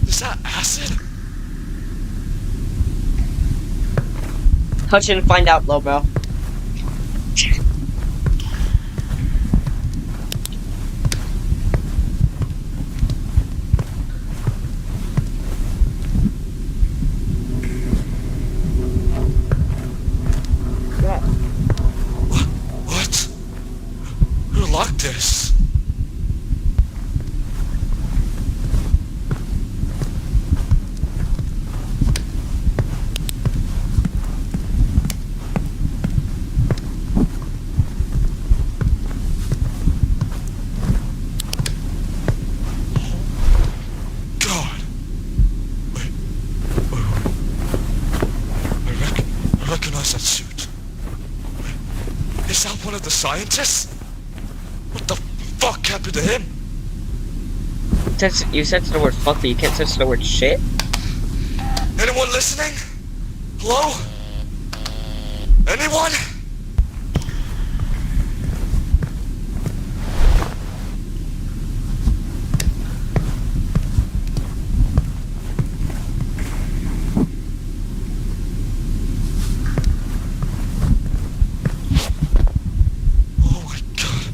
Is that acid? Touch it and find out, Lobo. What? Who locked this? God. Wait. I recognize that suit. Wait. Is that one of the scientists? What the fuck happened to him? You said the word fuck, but you can't say the word shit? Anyone listening? Hello? Anyone? Oh my god.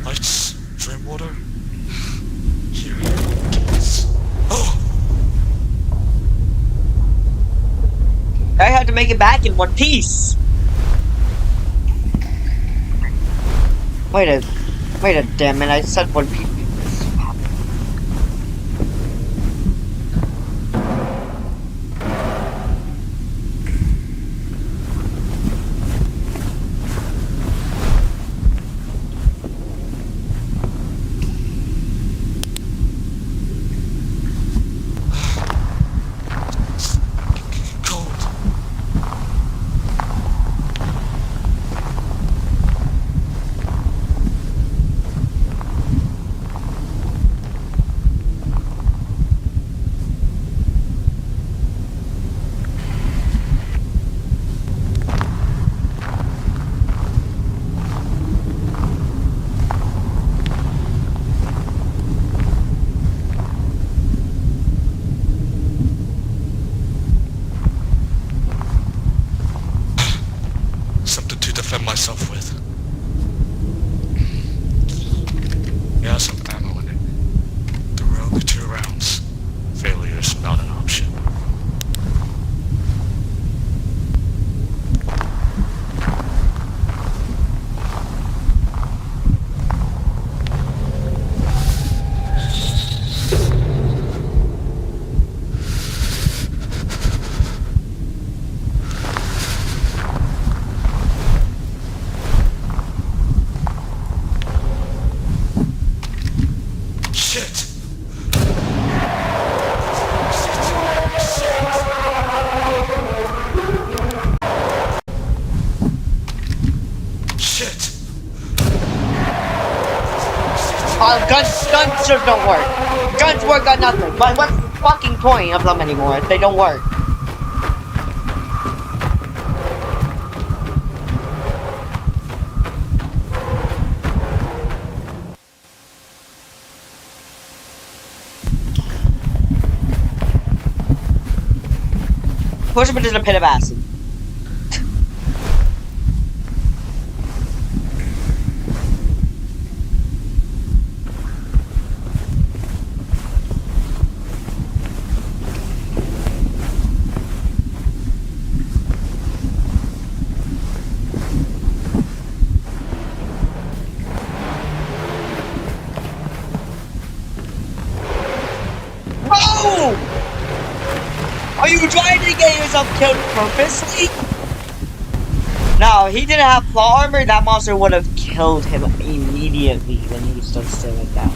Lights, drain water. Here. Oh! I had to make it back in one piece. Wait a damn minute, I said one piece. Guns just don't work. Guns work on nothing. But what's the fucking point of them anymore if they don't work? Push him into the pit of acid. No! Are you trying to get yourself killed purposely? No, he didn't have claw armor, that monster would have killed him immediately when he stood still like that.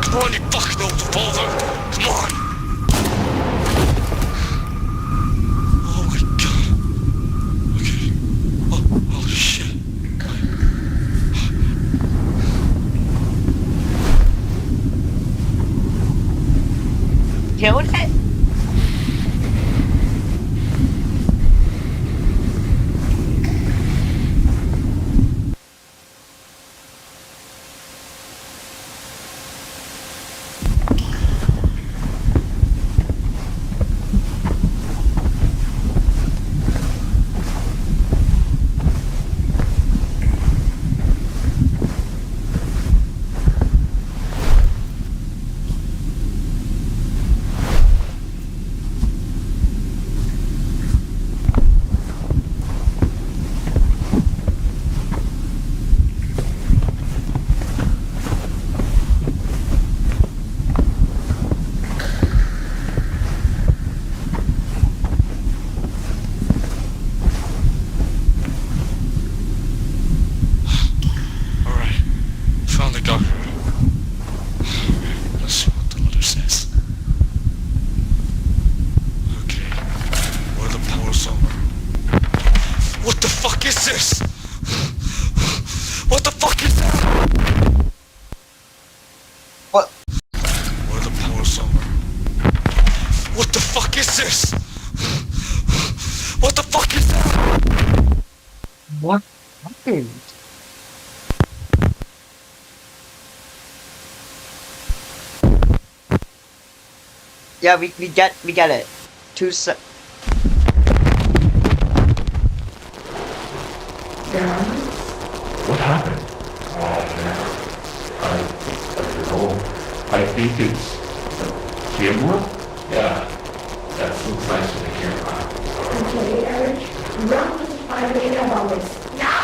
Come on, you fucking old father! Come on! Oh my god. Okay. Oh shit. Killed it? Found the doctor. Let's see what the letter says. Okay. Where the power somewhere. What the fuck is this? What the fuck is that? What? Where the power somewhere. What the fuck is this? What the fuck is that? What happened? Yeah, we get it. Two se- What happened? Oh man, I don't know. I think it's a camera? Yeah, that looks nice in the camera. Okay, Eric, run to find the about this. Now!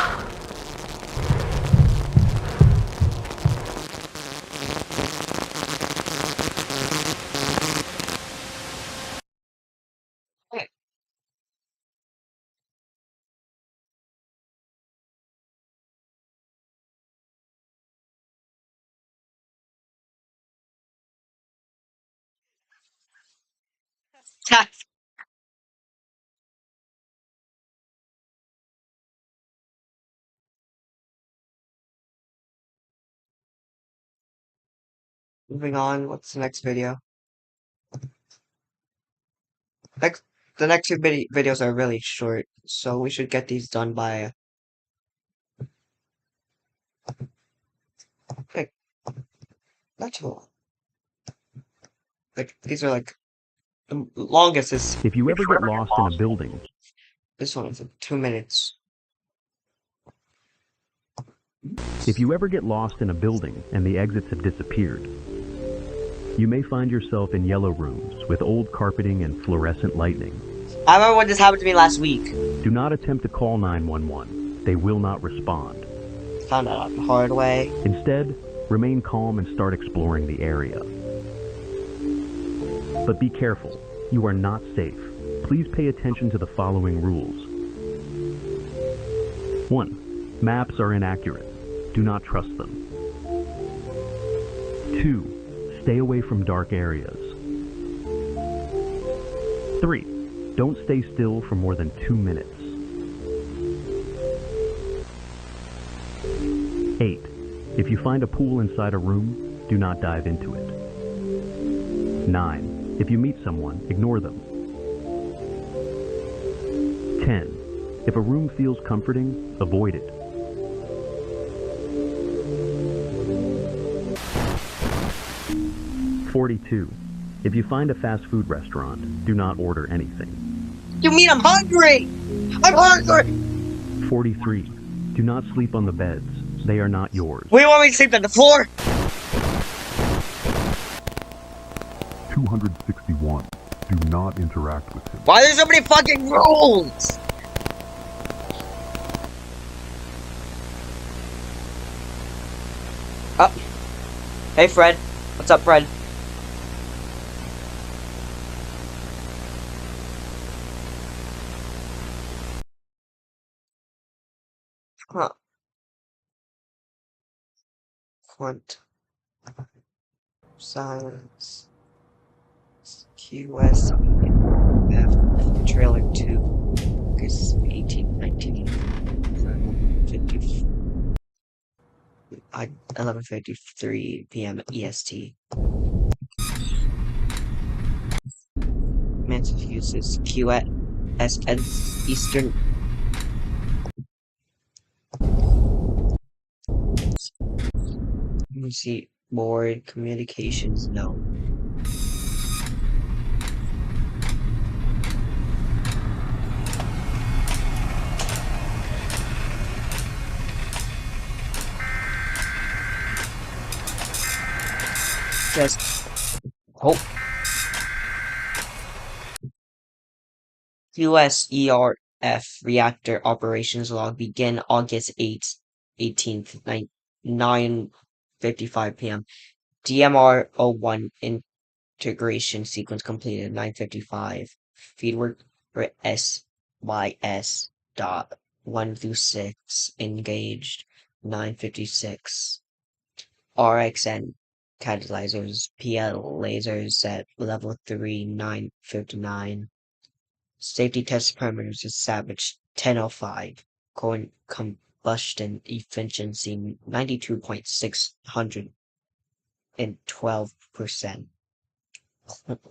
Moving on, what's the next video? The next two videos are really short, so we should get these done by like not too long. Like these are like the longest is If you ever get lost in a building, this one is 2 minutes. if you ever get lost in a building and the exits have disappeared, you may find yourself in yellow rooms with old carpeting and fluorescent lighting. I remember when this happened to me last week. Do not attempt to call 911. They will not respond. Found out the hard way. Instead, remain calm and start exploring the area. But be careful, you are not safe. Please pay attention to the following rules. 1. Maps are inaccurate. Do not trust them. 2. Stay away from dark areas. 3. Don't stay still for more than 2 minutes. 8. If you find a pool inside a room, do not dive into it. 9. If you meet someone, ignore them. 10. If a room feels comforting, avoid it. "42. If you find a fast food restaurant, do not order anything. You mean I'm hungry? I'm hungry! 43. Do not sleep on the beds. They are not yours. We want me to sleep on the floor? 261. Do not interact with him. Why are there so many fucking rules? Oh. Hey, Fred. What's up, Fred? Huh. Front. Silence. QS. F. Trailer 2. August 18, 19. 11:53 p.m. EST. Massachusetts QS Eastern. Let me see. Board communications, no. Just hope. USERF reactor operations log begin August 18th, 9:55 p.m. DMR 01 integration sequence completed 9:55. Feedword for SYS dot 1 through 6 engaged 9:56. RXN catalyzers PL lasers at level 3 9:59. Safety test parameters established 10:05. Core combustion efficiency 92.612%.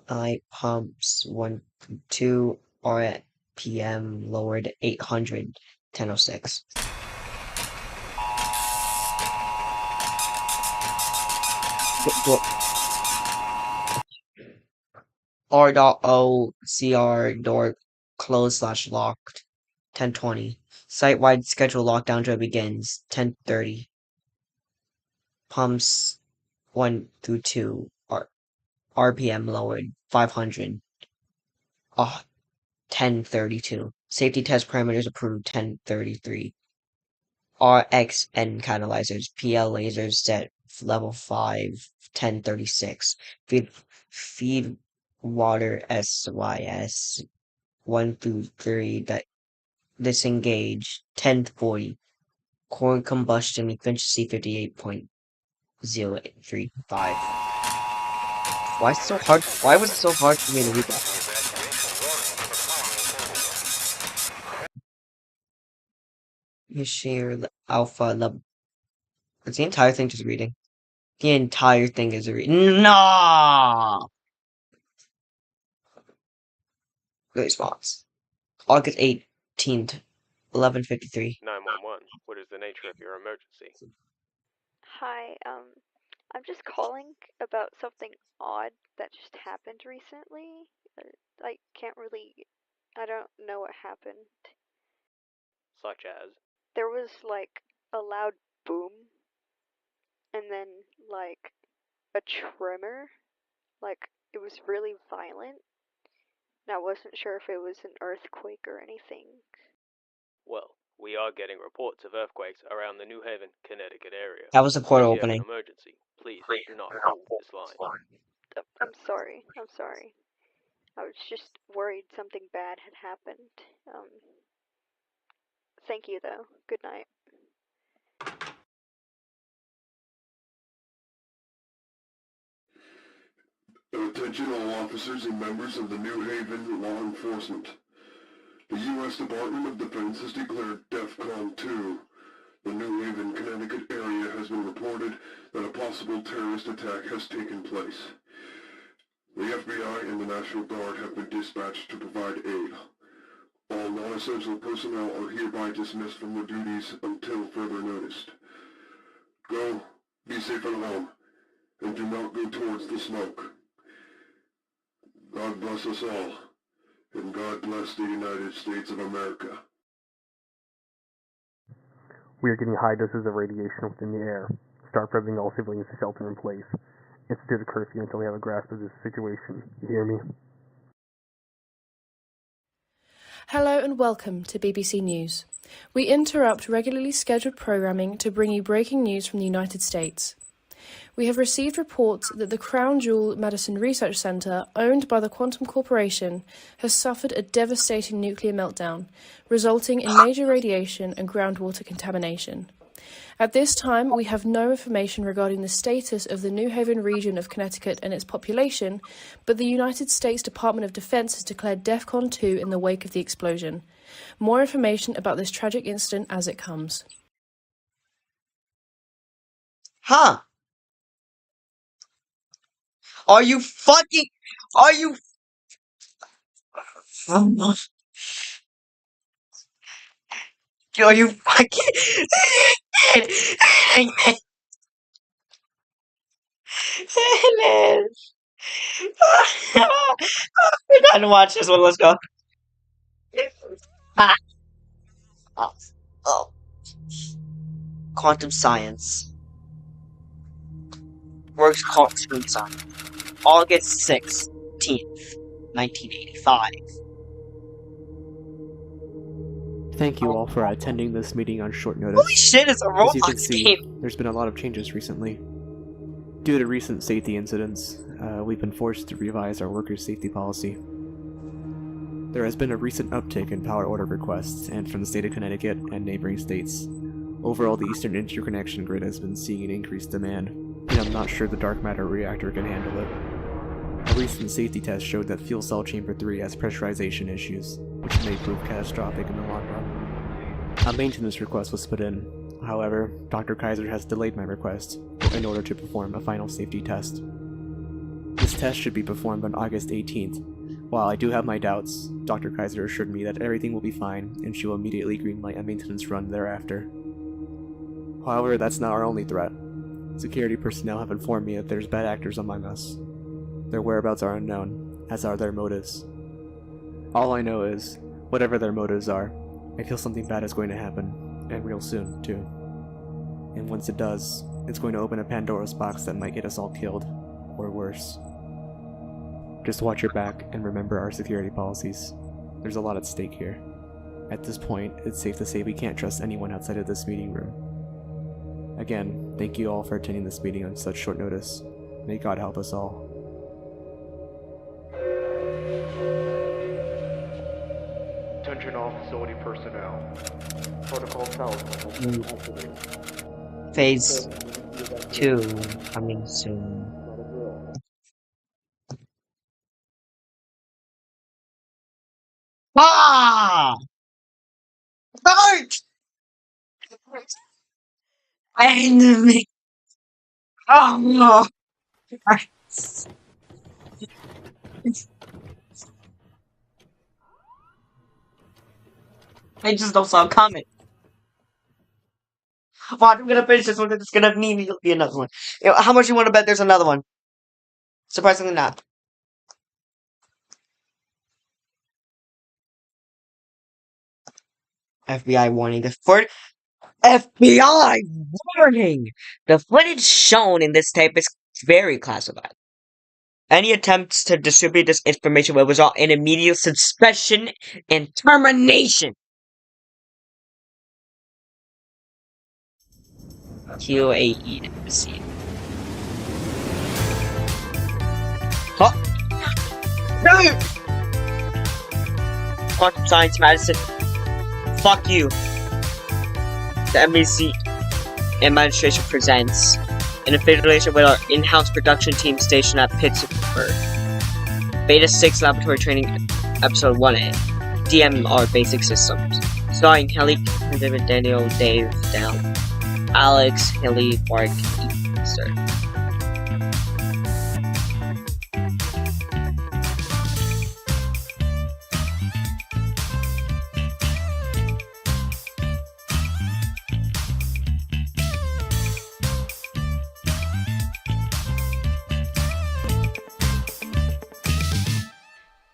I pumps 1.2 RPM lowered 800 10:06. R.O. CR door closed / locked 10:20. Site-wide schedule lockdown drill begins 10:30. Pumps 1 through 2 RPM lowered 500 10:32. Safety test parameters approved 10:33. RXN catalyzers PL lasers set level 5 10:36. Feed water SYS 1 through 3 that disengage 10:40. Core combustion efficiency 58.035. Why so hard? Why was it so hard for me to read that? You share alpha level. Is the entire thing just reading? The entire thing is a reading. No. Good response. August 18th, 11:53. 911. What is the nature of your emergency? Hi, I'm just calling about something odd that just happened recently. I don't know what happened. Such as? There was like a loud boom, and then like a tremor. Like it was really violent. And I wasn't sure if it was an earthquake or anything. Well, We are getting reports of earthquakes around the New Haven, Connecticut area. That was the court If you have opening. an emergency, please do not hold this line. I'm sorry. I'm sorry. I was just worried something bad had happened. Thank you, though. Good night. Attention all officers and members of the New Haven law enforcement. The U.S. Department of Defense has declared DEFCON 2. The New Haven, Connecticut area has been reported that a possible terrorist attack has taken place. The FBI and the National Guard have been dispatched to provide aid. All non-essential personnel are hereby dismissed from their duties until further notice. Go, be safe at home, and do not go towards the smoke. God bless us all, and God bless the United States of America. We are getting high doses of radiation within the air. Start prepping all civilians to shelter in place. Institute a curfew until we have a grasp of this situation. You hear me? Hello and welcome to BBC News. We interrupt regularly scheduled programming to bring you breaking news from the United States. We have received reports that the Crown Jewel Medicine Research Center, owned by the Quantum Corporation, has suffered a devastating nuclear meltdown, resulting in major radiation and groundwater contamination. At this time, we have no information regarding the status of the New Haven region of Connecticut and its population, but the United States Department of Defense has declared DEFCON 2 in the wake of the explosion. More information about this tragic incident as it comes. Huh? Are you fucking... Are you... Are you fucking... We're trying to watch this one, let's go. Ah. Oh. Quantum science. Works quantum science. August 16th, 1985. Thank you all for attending this meeting on short notice. Holy shit, it's a As you can Roblox see, game! there's been a lot of changes recently. Due to recent safety incidents, we've been forced to revise our workers' safety policy. There has been a recent uptick in power order requests, and from the state of Connecticut and neighboring states. Overall, the Eastern Interconnection Grid has been seeing an increased demand, and I'm not sure the dark matter reactor can handle it. A recent safety test showed that Fuel Cell Chamber 3 has pressurization issues, which may prove catastrophic in the long run. A maintenance request was put in. However, Dr. Kaiser has delayed my request in order to perform a final safety test. This test should be performed on August 18th. While I do have my doubts, Dr. Kaiser assured me that everything will be fine and she will immediately greenlight a maintenance run thereafter. However, that's not our only threat. Security personnel have informed me that there's bad actors among us. Their whereabouts are unknown, as are their motives. All I know is, whatever their motives are, I feel something bad is going to happen, and real soon, too. And once it does, it's going to open a Pandora's box that might get us all killed, or worse. Just watch your back and remember our security policies. There's a lot at stake here. At this point, it's safe to say we can't trust anyone outside of this meeting room. Again, thank you all for attending this meeting on such short notice. May God help us all. Attention all facility personnel. Protocol tells. Phase 2 coming soon. Ah! Start! Enemy! Oh no! I just don't saw it coming. Watch, I'm gonna finish this one, it's gonna immediately be another one. You know, how much you want to bet there's another one? Surprisingly not. FBI warning. FBI warning! The footage shown in this tape is very classified. Any attempts to distribute this information will result in immediate suspension and termination. QAE embassy. Huh? No! Quantum Science Madison. Fuck you. The embassy administration presents, in affiliation with our in-house production team stationed at Pittsburgh, Beta 6 Laboratory Training Episode 1A, DMR Basic Systems, starring Kelly, David, Daniel, Dave, Down, Alex, Hilly, Mark, Easter.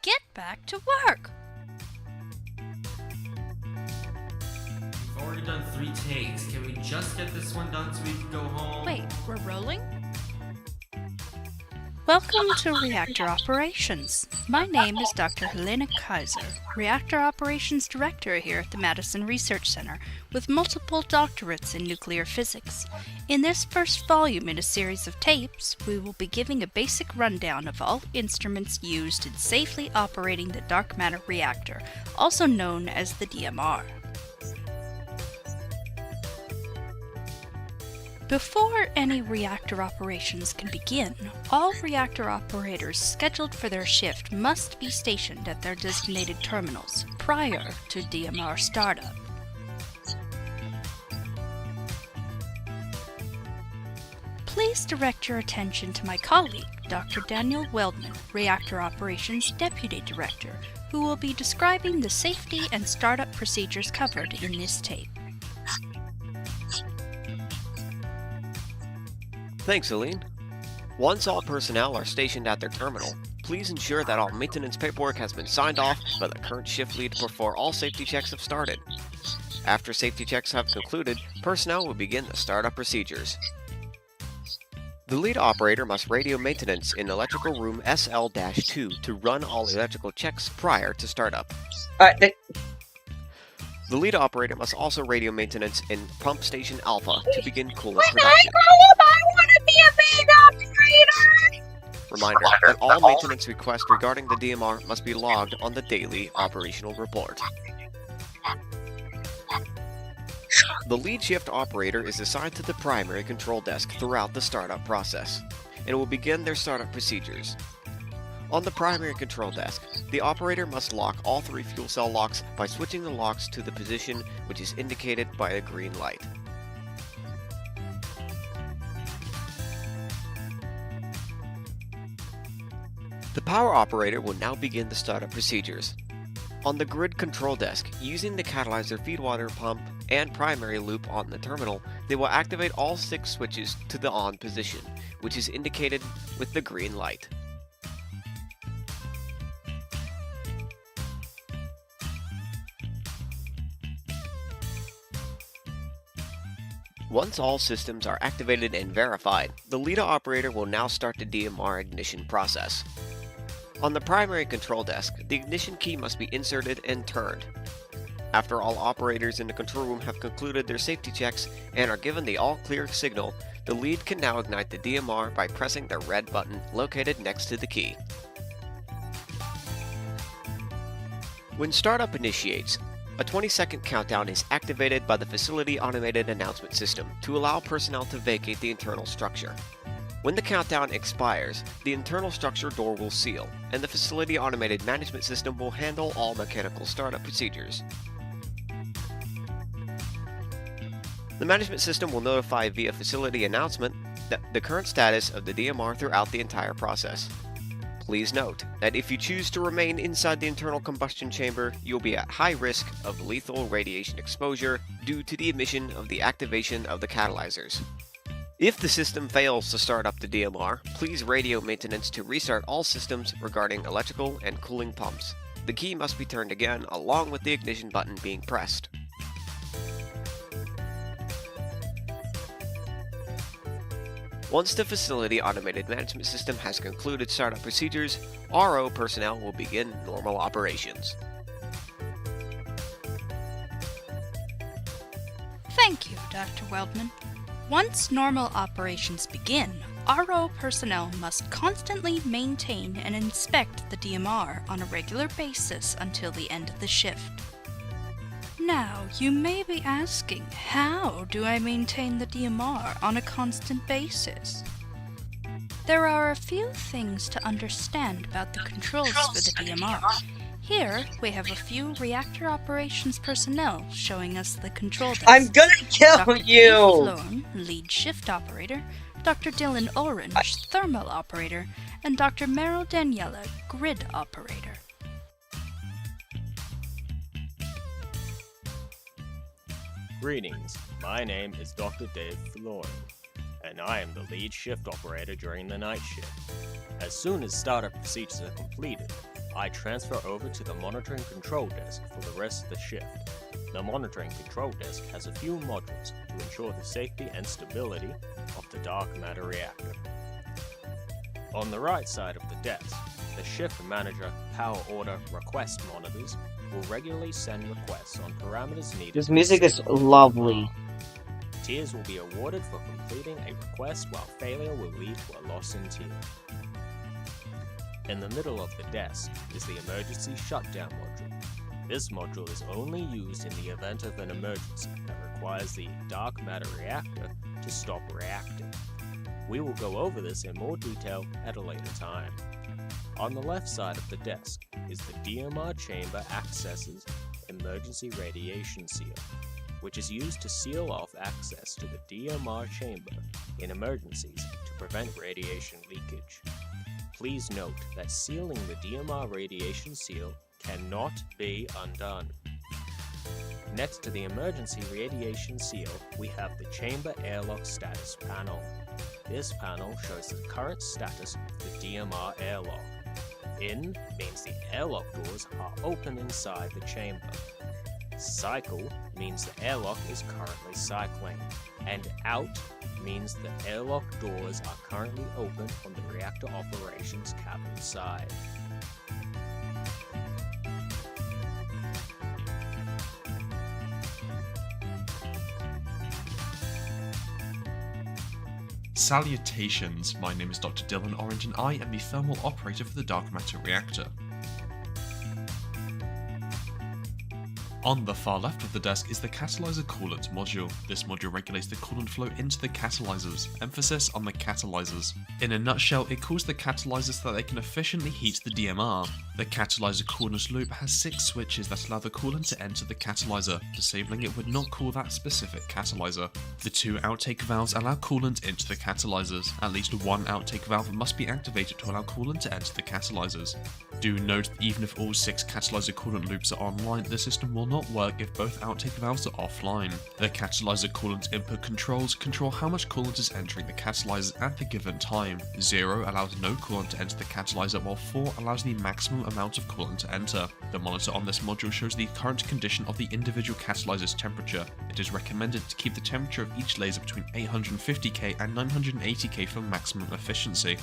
Get back to work! We've already done 3 takes. Can we just get this one done so we can go home? Wait, we're rolling? Welcome to Reactor Operations. My name is Dr. Helena Kaiser, Reactor Operations Director here at the Madison Research Center, with multiple doctorates in nuclear physics. In this first volume in a series of tapes, we will be giving a basic rundown of all instruments used in safely operating the dark matter reactor, also known as the DMR. Before any reactor operations can begin, all reactor operators scheduled for their shift must be stationed at their designated terminals prior to DMR startup. Please direct your attention to my colleague, Dr. Daniel Weldman, Reactor Operations Deputy Director, who will be describing the safety and startup procedures covered in this tape. Thanks, Aline. Once all personnel are stationed at their terminal, please ensure that all maintenance paperwork has been signed off by the current shift lead before all safety checks have started. After safety checks have concluded, personnel will begin the startup procedures. The lead operator must radio maintenance in electrical room SL-2 to run all electrical checks prior to startup. The lead operator must also radio maintenance in Pump Station Alpha to begin coolant production. I want to be a big operator! Reminder that all maintenance requests regarding the DMR must be logged on the daily operational report. The lead shift operator is assigned to the primary control desk throughout the startup process, and will begin their startup procedures. On the primary control desk, the operator must lock all 3 fuel cell locks by switching the locks to the position which is indicated by a green light. The power operator will now begin the startup procedures. On the grid control desk, using the catalyzer feedwater pump and primary loop on the terminal, they will activate all 6 switches to the on position, which is indicated with the green light. Once all systems are activated and verified, the LIDA operator will now start the DMR ignition process. On the primary control desk, the ignition key must be inserted and turned. After all operators in the control room have concluded their safety checks and are given the all-clear signal, the lead can now ignite the DMR by pressing the red button located next to the key. When startup initiates, a 20-second countdown is activated by the Facility Automated Announcement System to allow personnel to vacate the internal structure. When the countdown expires, the internal structure door will seal, and the Facility Automated Management System will handle all mechanical startup procedures. The management system will notify via facility announcement the current status of the DMR throughout the entire process. Please note that if you choose to remain inside the internal combustion chamber, you'll be at high risk of lethal radiation exposure due to the emission of the activation of the catalyzers. If the system fails to start up the DMR, please radio maintenance to restart all systems regarding electrical and cooling pumps. The key must be turned again along with the ignition button being pressed. Once the Facility Automated Management System has concluded startup procedures, RO personnel will begin normal operations. Thank you, Dr. Weldman. Once normal operations begin, RO personnel must constantly maintain and inspect the DMR on a regular basis until the end of the shift. Now, you may be asking, how do I maintain the DMR on a constant basis? There are a few things to understand about the controls for the DMR. Here, we have a few reactor operations personnel showing us the control desk. I'm gonna kill Dr. you! Dave Florin, lead shift operator, Dr. Dylan Orange, thermal operator, and Dr. Meryl Daniela, grid operator. Greetings, my name is Dr. Dave Florin, and I am the lead shift operator during the night shift. As soon as startup procedures are completed, I transfer over to the monitoring control desk for the rest of the shift. The monitoring control desk has a few modules to ensure the safety and stability of the dark matter reactor. On the right side of the desk, the shift manager power order request monitors will regularly send requests on parameters needed. This music is lovely. Tiers will be awarded for completing a request, while failure will lead to a loss in tier. In the middle of the desk is the emergency shutdown module. This module is only used in the event of an emergency that requires the dark matter reactor to stop reacting. We will go over this in more detail at a later time. On the left side of the desk is the DMR chamber accesses emergency radiation seal, which is used to seal off access to the DMR chamber in emergencies to prevent radiation leakage. Please note that sealing the DMR radiation seal cannot be undone. Next to the emergency radiation seal, we have the chamber airlock status panel. This panel shows the current status of the DMR airlock. In means the airlock doors are open inside the chamber. Cycle means the airlock is currently cycling, and out means the airlock doors are currently open on the reactor operations cabin side. Salutations, my name is Dr. Dylan Orange and I am the thermal operator for the dark matter reactor. On the far left of the desk is the catalyzer coolant module. This module regulates the coolant flow into the catalyzers, emphasis on the catalyzers. In a nutshell, it cools the catalyzers so that they can efficiently heat the DMR. The catalyzer coolant loop has 6 switches that allow the coolant to enter the catalyzer. Disabling it would not cool that specific catalyzer. The 2 outtake valves allow coolant into the catalyzers. At least one outtake valve must be activated to allow coolant to enter the catalyzers. Do note that even if all 6 catalyzer coolant loops are online, the system will not work if both outtake valves are offline. The catalyzer coolant input controls control how much coolant is entering the catalyzers at the given time. 0 allows no coolant to enter the catalyzer, while 4 allows the maximum amount of coolant to enter. The monitor on this module shows the current condition of the individual catalyzer's temperature. It is recommended to keep the temperature of each laser between 850K and 980K for maximum efficiency.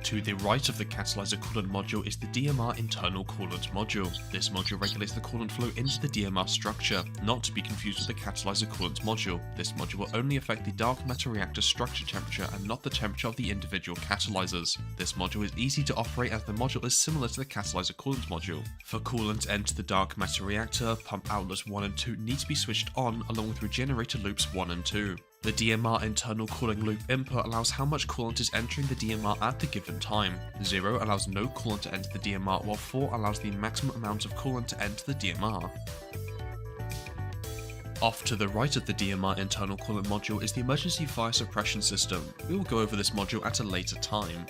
To the right of the catalyzer coolant module is the DMR internal coolant module. This module regulates the coolant flow into the DMR structure, not to be confused with the catalyzer coolant module. This module will only affect the dark matter reactor structure temperature and not the temperature of the individual catalyzers. This module is easy to operate as the module is similar to the catalyzer coolant module. For coolant to enter the dark matter reactor, pump outlets 1 and 2 need to be switched on along with regenerator loops 1 and 2. The DMR internal cooling loop input allows how much coolant is entering the DMR at the given time. 0 allows no coolant to enter the DMR, while 4 allows the maximum amount of coolant to enter the DMR. Off to the right of the DMR internal coolant module is the emergency fire suppression system. We will go over this module at a later time.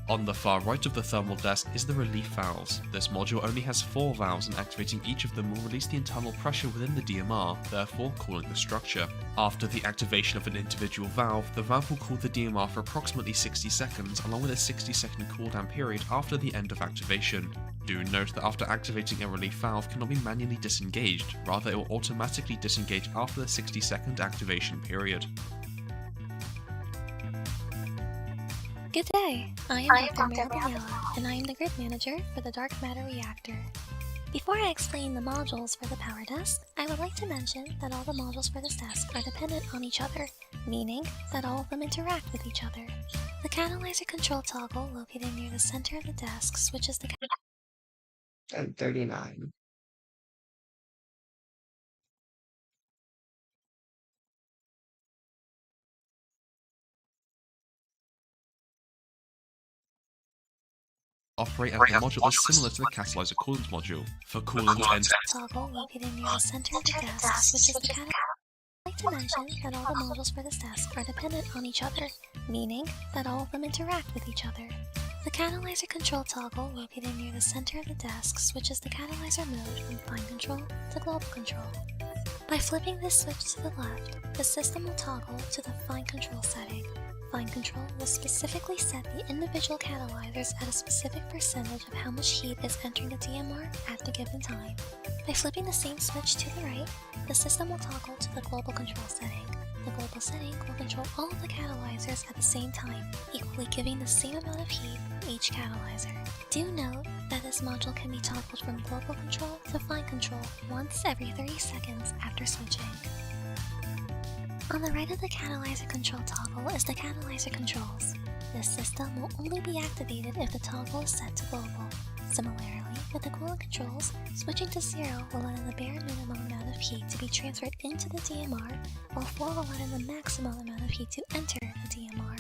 On the far right of the thermal desk is the relief valves. This module only has 4 valves, and activating each of them will release the internal pressure within the DMR, therefore cooling the structure. After the activation of an individual valve, the valve will cool the DMR for approximately 60 seconds, along with a 60-second cooldown period after the end of activation. Do note that after activating a relief valve cannot be manually disengaged, rather it will automatically disengage after the 60-second activation period. Good day. I am Dr. Meryl Daniela, and I am the grid manager for the dark matter reactor. Before I explain the modules for the power desk, I would like to mention that all the modules for this desk are dependent on each other, meaning that all of them interact with each other. The catalyzer control toggle located near the center of the desk switches the 39. Operate as the module is similar to the catalyzer coolant module. For coolant and toggle located near the center of the desk switches the catalyzer. I would like to mention that all the modules for this desk are dependent on each other, meaning that all of them interact with each other. The catalyzer control toggle located near the center of the desk switches the catalyzer mode from fine control to global control. By flipping this switch to the left, the system will toggle to the fine control setting. Fine control will specifically set the individual catalyzers at a specific percentage of how much heat is entering the DMR at the given time. By flipping the same switch to the right, the system will toggle to the global control setting. The global setting will control all of the catalyzers at the same time, equally giving the same amount of heat from each catalyzer. Do note that this module can be toggled from global control to fine control once every 30 seconds after switching. On the right of the catalyzer control toggle is the catalyzer controls. This system will only be activated if the toggle is set to global. Similarly, with the coolant controls, switching to 0 will allow the bare minimum amount of heat to be transferred into the DMR, while 4 will allow the maximum amount of heat to enter the DMR.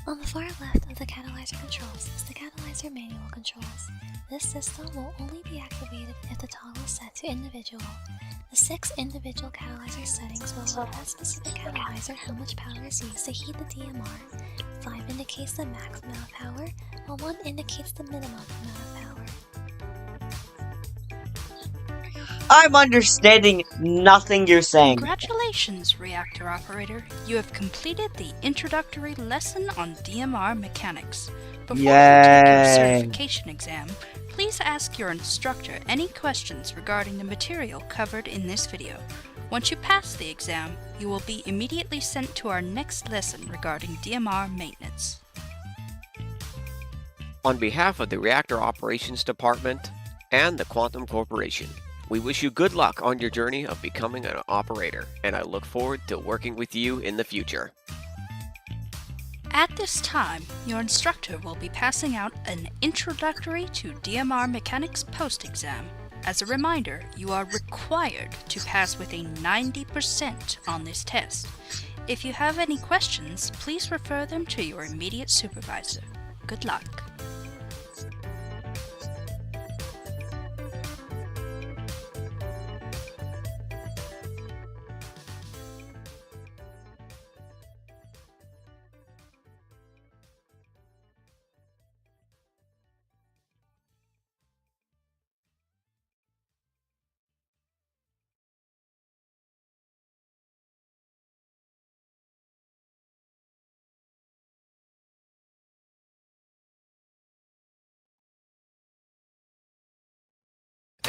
On the far left of the catalyzer controls is the catalyzer manual controls. This system will only be activated if the toggle is set to individual. The 6 individual catalyzer settings will allow that specific catalyzer how much power is used to heat the DMR. 5 indicates the max amount of power, while 1 indicates the minimum amount of power. I'm understanding nothing you're saying. Congratulations, reactor operator. You have completed the introductory lesson on DMR mechanics. Before you take your certification exam, please ask your instructor any questions regarding the material covered in this video. Once you pass the exam, you will be immediately sent to our next lesson regarding DMR maintenance. On behalf of the Reactor Operations Department and the Quantum Corporation, we wish you good luck on your journey of becoming an operator, and I look forward to working with you in the future. At this time, your instructor will be passing out an Introductory to DMR Mechanics post-exam. As a reminder, you are required to pass with a 90% on this test. If you have any questions, please refer them to your immediate supervisor. Good luck.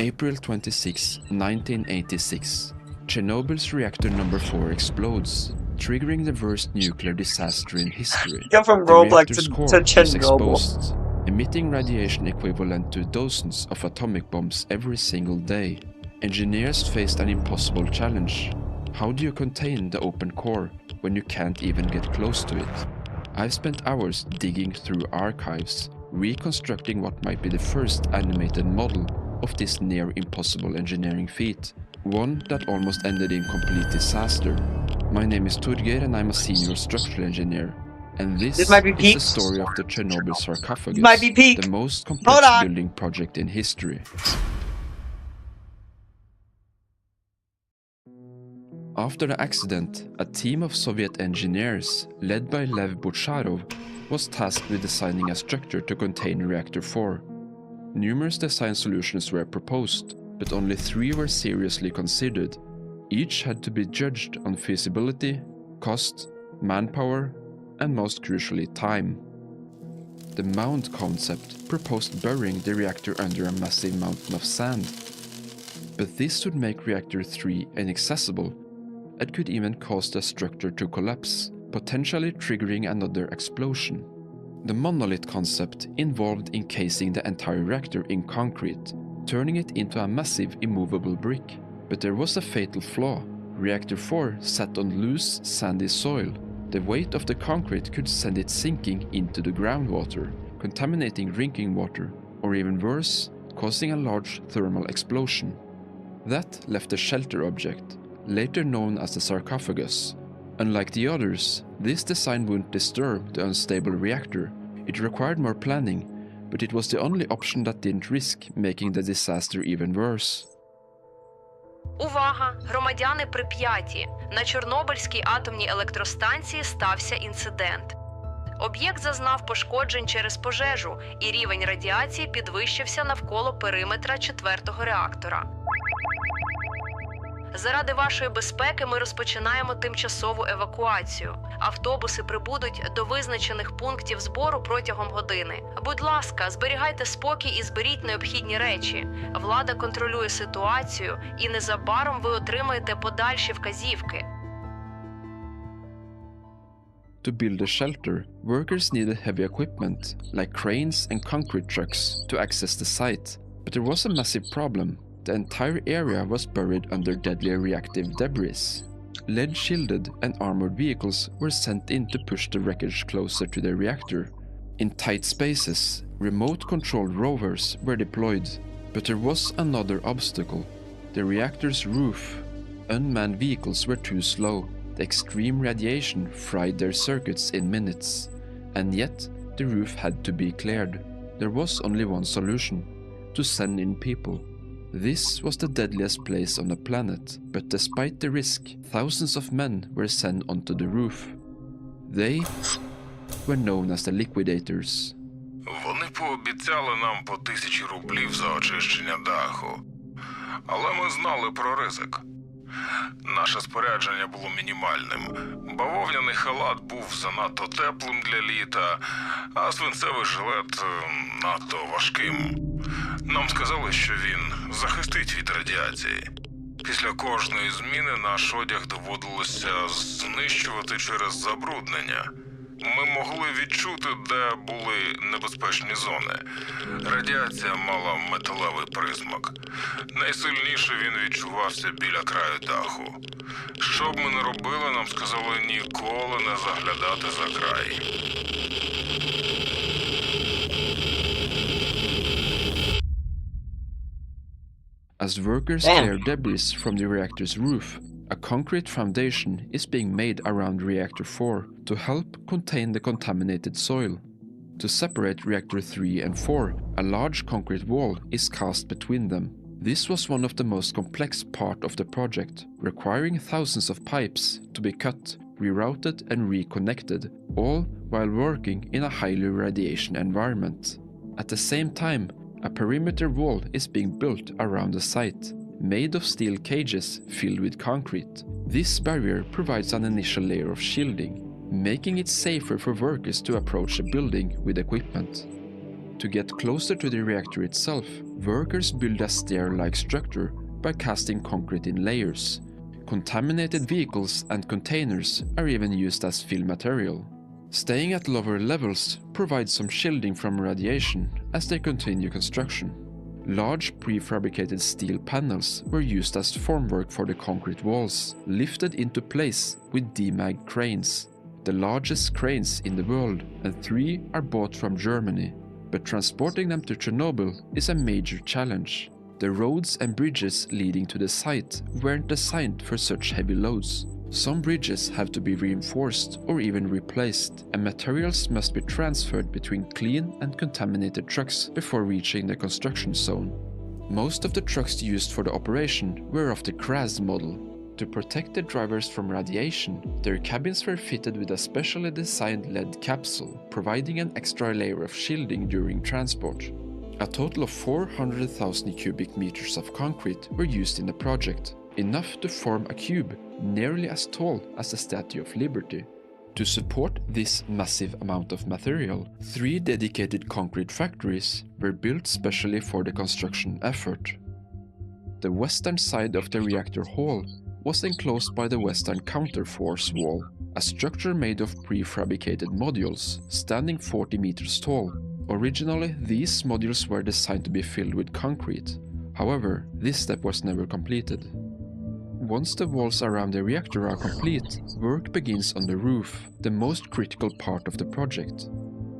April 26, 1986. Chernobyl's reactor number 4 explodes, triggering the worst nuclear disaster in history. Go from The Roblox reactor's to core is Chernobyl. exposed, emitting radiation equivalent to dozens of atomic bombs every single day. Engineers faced an impossible challenge. How do you contain the open core when you can't even get close to it? I've spent hours digging through archives, reconstructing what might be the first animated model of this near impossible engineering feat, one that almost ended in complete disaster. My name is Turgeir and I'm a senior structural engineer, and this might be is the peaks. story of the Chernobyl sarcophagus, Might be peak. the most Hold complex on. building project in history. After the accident, a team of Soviet engineers, led by Lev Butcharov, was tasked with designing a structure to contain Reactor 4. Numerous design solutions were proposed, but only 3 were seriously considered. Each had to be judged on feasibility, cost, manpower, and most crucially time. The mound concept proposed burying the reactor under a massive mountain of sand. But this would make Reactor 3 inaccessible. It could even cause the structure to collapse, potentially triggering another explosion. The monolith concept involved encasing the entire reactor in concrete, turning it into a massive immovable brick. But there was a fatal flaw. Reactor 4 sat on loose, sandy soil. The weight of the concrete could send it sinking into the groundwater, contaminating drinking water, or even worse, causing a large thermal explosion. That left the shelter object, later known as the sarcophagus. Unlike the others, this design wouldn't disturb the unstable reactor. It required more planning, but it was the only option that didn't risk making the disaster even worse. Увага! Громадяни Прип'яті! На Чорнобильській атомній електростанції стався інцидент. Об'єкт зазнав пошкоджень через пожежу, і рівень радіації підвищився навколо периметра 4-го реактора. Заради вашої безпеки ми розпочинаємо тимчасову евакуацію. Автобуси прибудуть до визначених пунктів збору протягом години. Будь ласка, зберігайте спокій і зберіть необхідні речі. Влада контролює ситуацію, і незабаром ви отримаєте подальші вказівки. To build a shelter, workers needed heavy equipment, like cranes and concrete trucks, to access the site. But there was a massive problem. The entire area was buried under deadly reactive debris. Lead-shielded and armored vehicles were sent in to push the wreckage closer to the reactor. In tight spaces, remote-controlled rovers were deployed. But there was another obstacle: the reactor's roof. Unmanned vehicles were too slow. The extreme radiation fried their circuits in minutes. And yet, the roof had to be cleared. There was only one solution: to send in people. This was the deadliest place on the planet, but despite the risk, thousands of men were sent onto the roof. They were known as the liquidators. Вони пообіцяли нам по 1000 рублів за очищення даху. Але ми знали про ризик. Наше спорядження було мінімальним. Бавовняний халат був занадто теплим для літа, а свинцевий жилет надто важким. Нам сказали, що він захистить від радіації. Після кожної зміни наш одяг доводилося знищувати через забруднення. Ми могли відчути, де були небезпечні зони. Радіація мала металевий присмак. Найсильніше він відчувався біля краю даху. Що б ми не робили, нам сказали ніколи не заглядати за край. As workers clear debris from the reactor's roof, a concrete foundation is being made around Reactor 4 to help contain the contaminated soil. To separate Reactor 3 and 4, a large concrete wall is cast between them. This was one of the most complex parts of the project, requiring thousands of pipes to be cut, rerouted and reconnected, all while working in a highly radiation environment. At the same time, a perimeter wall is being built around the site, made of steel cages filled with concrete. This barrier provides an initial layer of shielding, making it safer for workers to approach the building with equipment. To get closer to the reactor itself, workers build a stair-like structure by casting concrete in layers. Contaminated vehicles and containers are even used as fill material. Staying at lower levels provides some shielding from radiation as they continue construction. Large prefabricated steel panels were used as formwork for the concrete walls, lifted into place with Demag cranes, the largest cranes in the world, and 3 are bought from Germany. But transporting them to Chernobyl is a major challenge. The roads and bridges leading to the site weren't designed for such heavy loads. Some bridges have to be reinforced or even replaced, and materials must be transferred between clean and contaminated trucks before reaching the construction zone. Most of the trucks used for the operation were of the Kraz model. To protect the drivers from radiation, their cabins were fitted with a specially designed lead capsule, providing an extra layer of shielding during transport. A total of 400,000 cubic meters of concrete were used in the project, enough to form a cube nearly as tall as the Statue of Liberty. To support this massive amount of material, 3 dedicated concrete factories were built specially for the construction effort. The western side of the reactor hall was enclosed by the western counterforce wall, a structure made of prefabricated modules standing 40 meters tall. Originally, these modules were designed to be filled with concrete. However, this step was never completed. Once the walls around the reactor are complete, work begins on the roof, the most critical part of the project.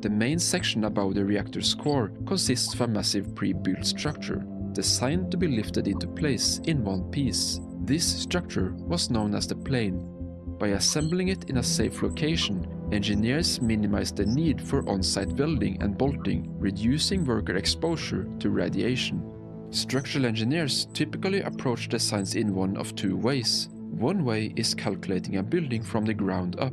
The main section above the reactor's core consists of a massive pre-built structure, designed to be lifted into place in one piece. This structure was known as the plane. By assembling it in a safe location, engineers minimized the need for on-site welding and bolting, reducing worker exposure to radiation. Structural engineers typically approach designs in one of two ways. One way is calculating a building from the ground up,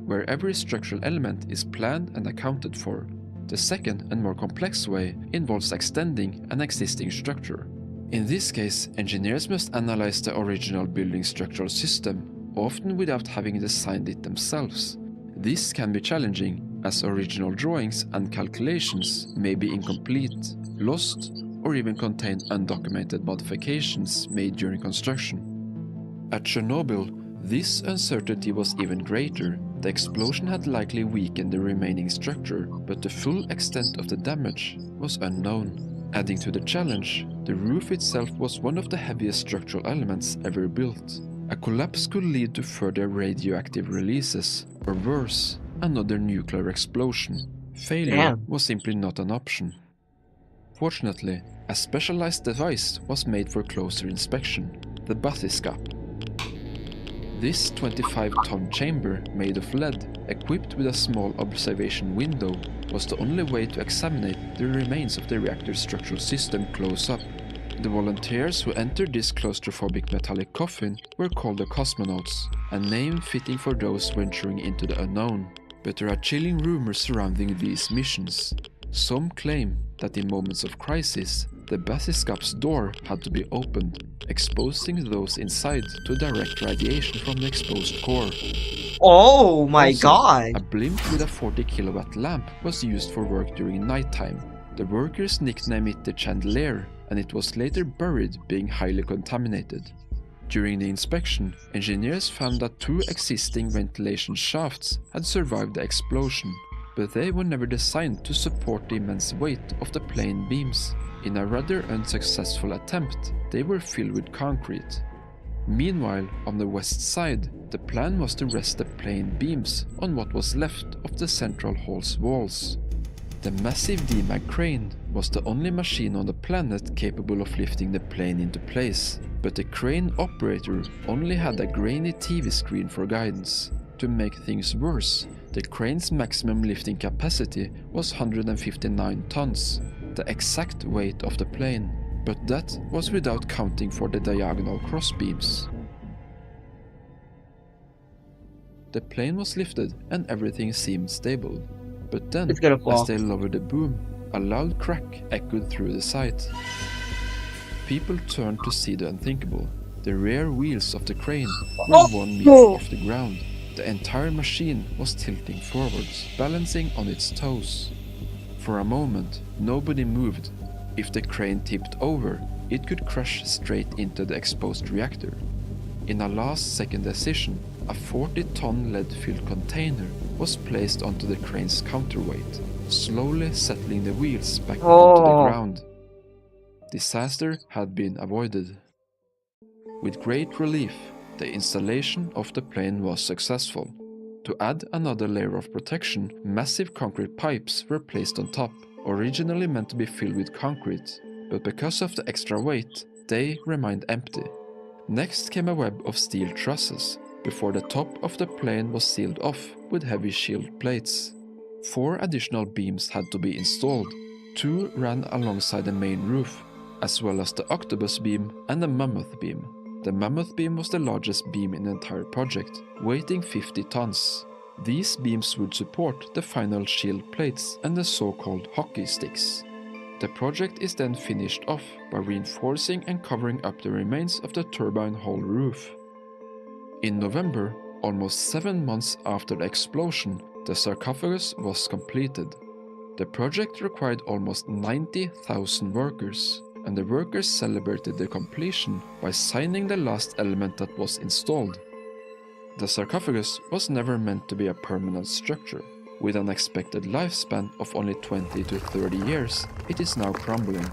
where every structural element is planned and accounted for. The second and more complex way involves extending an existing structure. In this case, engineers must analyze the original building structural system, often without having designed it themselves. This can be challenging, as original drawings and calculations may be incomplete, lost, or even contain undocumented modifications made during construction. At Chernobyl, this uncertainty was even greater. The explosion had likely weakened the remaining structure, but the full extent of the damage was unknown. Adding to the challenge, the roof itself was one of the heaviest structural elements ever built. A collapse could lead to further radioactive releases, or worse, another nuclear explosion. Failure was simply not an option. Fortunately, a specialized device was made for closer inspection, the bathyscop. This 25-ton chamber made of lead, equipped with a small observation window, was the only way to examine the remains of the reactor's structural system close up. The volunteers who entered this claustrophobic metallic coffin were called the cosmonauts, a name fitting for those venturing into the unknown. But there are chilling rumors surrounding these missions. Some claim that in moments of crisis, the bathyscop's door had to be opened, exposing those inside to direct radiation from the exposed core. Oh my Also, god! A blimp with a 40 kilowatt lamp was used for work during nighttime. The workers nicknamed it the chandelier, and it was later buried, being highly contaminated. During the inspection, engineers found that 2 existing ventilation shafts had survived the explosion, but they were never designed to support the immense weight of the plane beams. In a rather unsuccessful attempt, they were filled with concrete. Meanwhile, on the west side, the plan was to rest the plane beams on what was left of the central hall's walls. The massive DMAG crane was the only machine on the planet capable of lifting the plane into place, but the crane operator only had a grainy TV screen for guidance. To make things worse, the crane's maximum lifting capacity was 159 tons, the exact weight of the plane, but that was without counting for the diagonal crossbeams. The plane was lifted and everything seemed stable. But then, as they lowered the boom, a loud crack echoed through the site. People turned to see the unthinkable. The rear wheels of the crane were 1 meter off the ground. The entire machine was tilting forwards, balancing on its toes. For a moment, nobody moved. If the crane tipped over, it could crash straight into the exposed reactor. In a last-second decision, a 40-ton lead-filled container was placed onto the crane's counterweight, slowly settling the wheels back onto the ground. Disaster had been avoided. With great relief, the installation of the plane was successful. To add another layer of protection, massive concrete pipes were placed on top, originally meant to be filled with concrete, but because of the extra weight, they remained empty. Next came a web of steel trusses, before the top of the plane was sealed off with heavy shield plates. 4 additional beams had to be installed. 2 ran alongside the main roof, as well as the octopus beam and the mammoth beam. The mammoth beam was the largest beam in the entire project, weighing 50 tons. These beams would support the final shield plates and the so-called hockey sticks. The project is then finished off by reinforcing and covering up the remains of the turbine hull roof. In November, almost 7 months after the explosion, the sarcophagus was completed. The project required almost 90,000 workers, and the workers celebrated the completion by signing the last element that was installed. The sarcophagus was never meant to be a permanent structure. With an expected lifespan of only 20 to 30 years, it is now crumbling.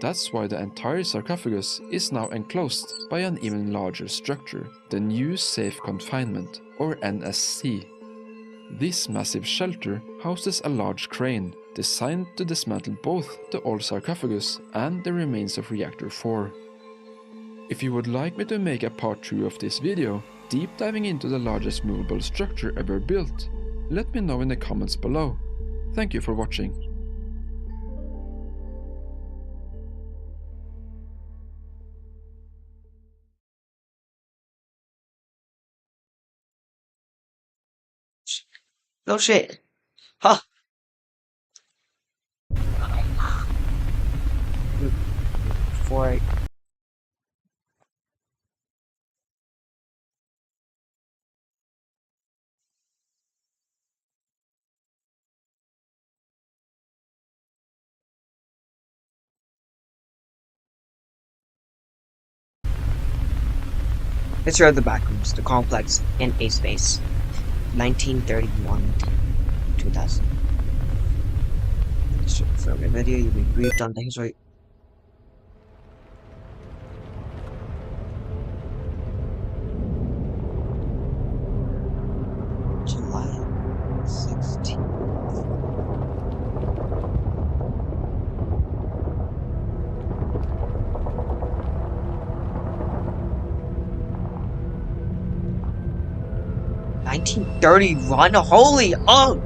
That's why the entire sarcophagus is now enclosed by an even larger structure, the New Safe Confinement, or NSC. This massive shelter houses a large crane, designed to dismantle both the old sarcophagus and the remains of Reactor 4. If you would like me to make a part 2 of this video, deep diving into the largest movable structure ever built, let me know in the comments below. Thank you for watching. No shit. Huh. Before I... Let's read the backrooms, the complex, in A space. 1931 to 2000. From a video, you'll be briefed on things right. July 16th. $1930 run? Holy, oh!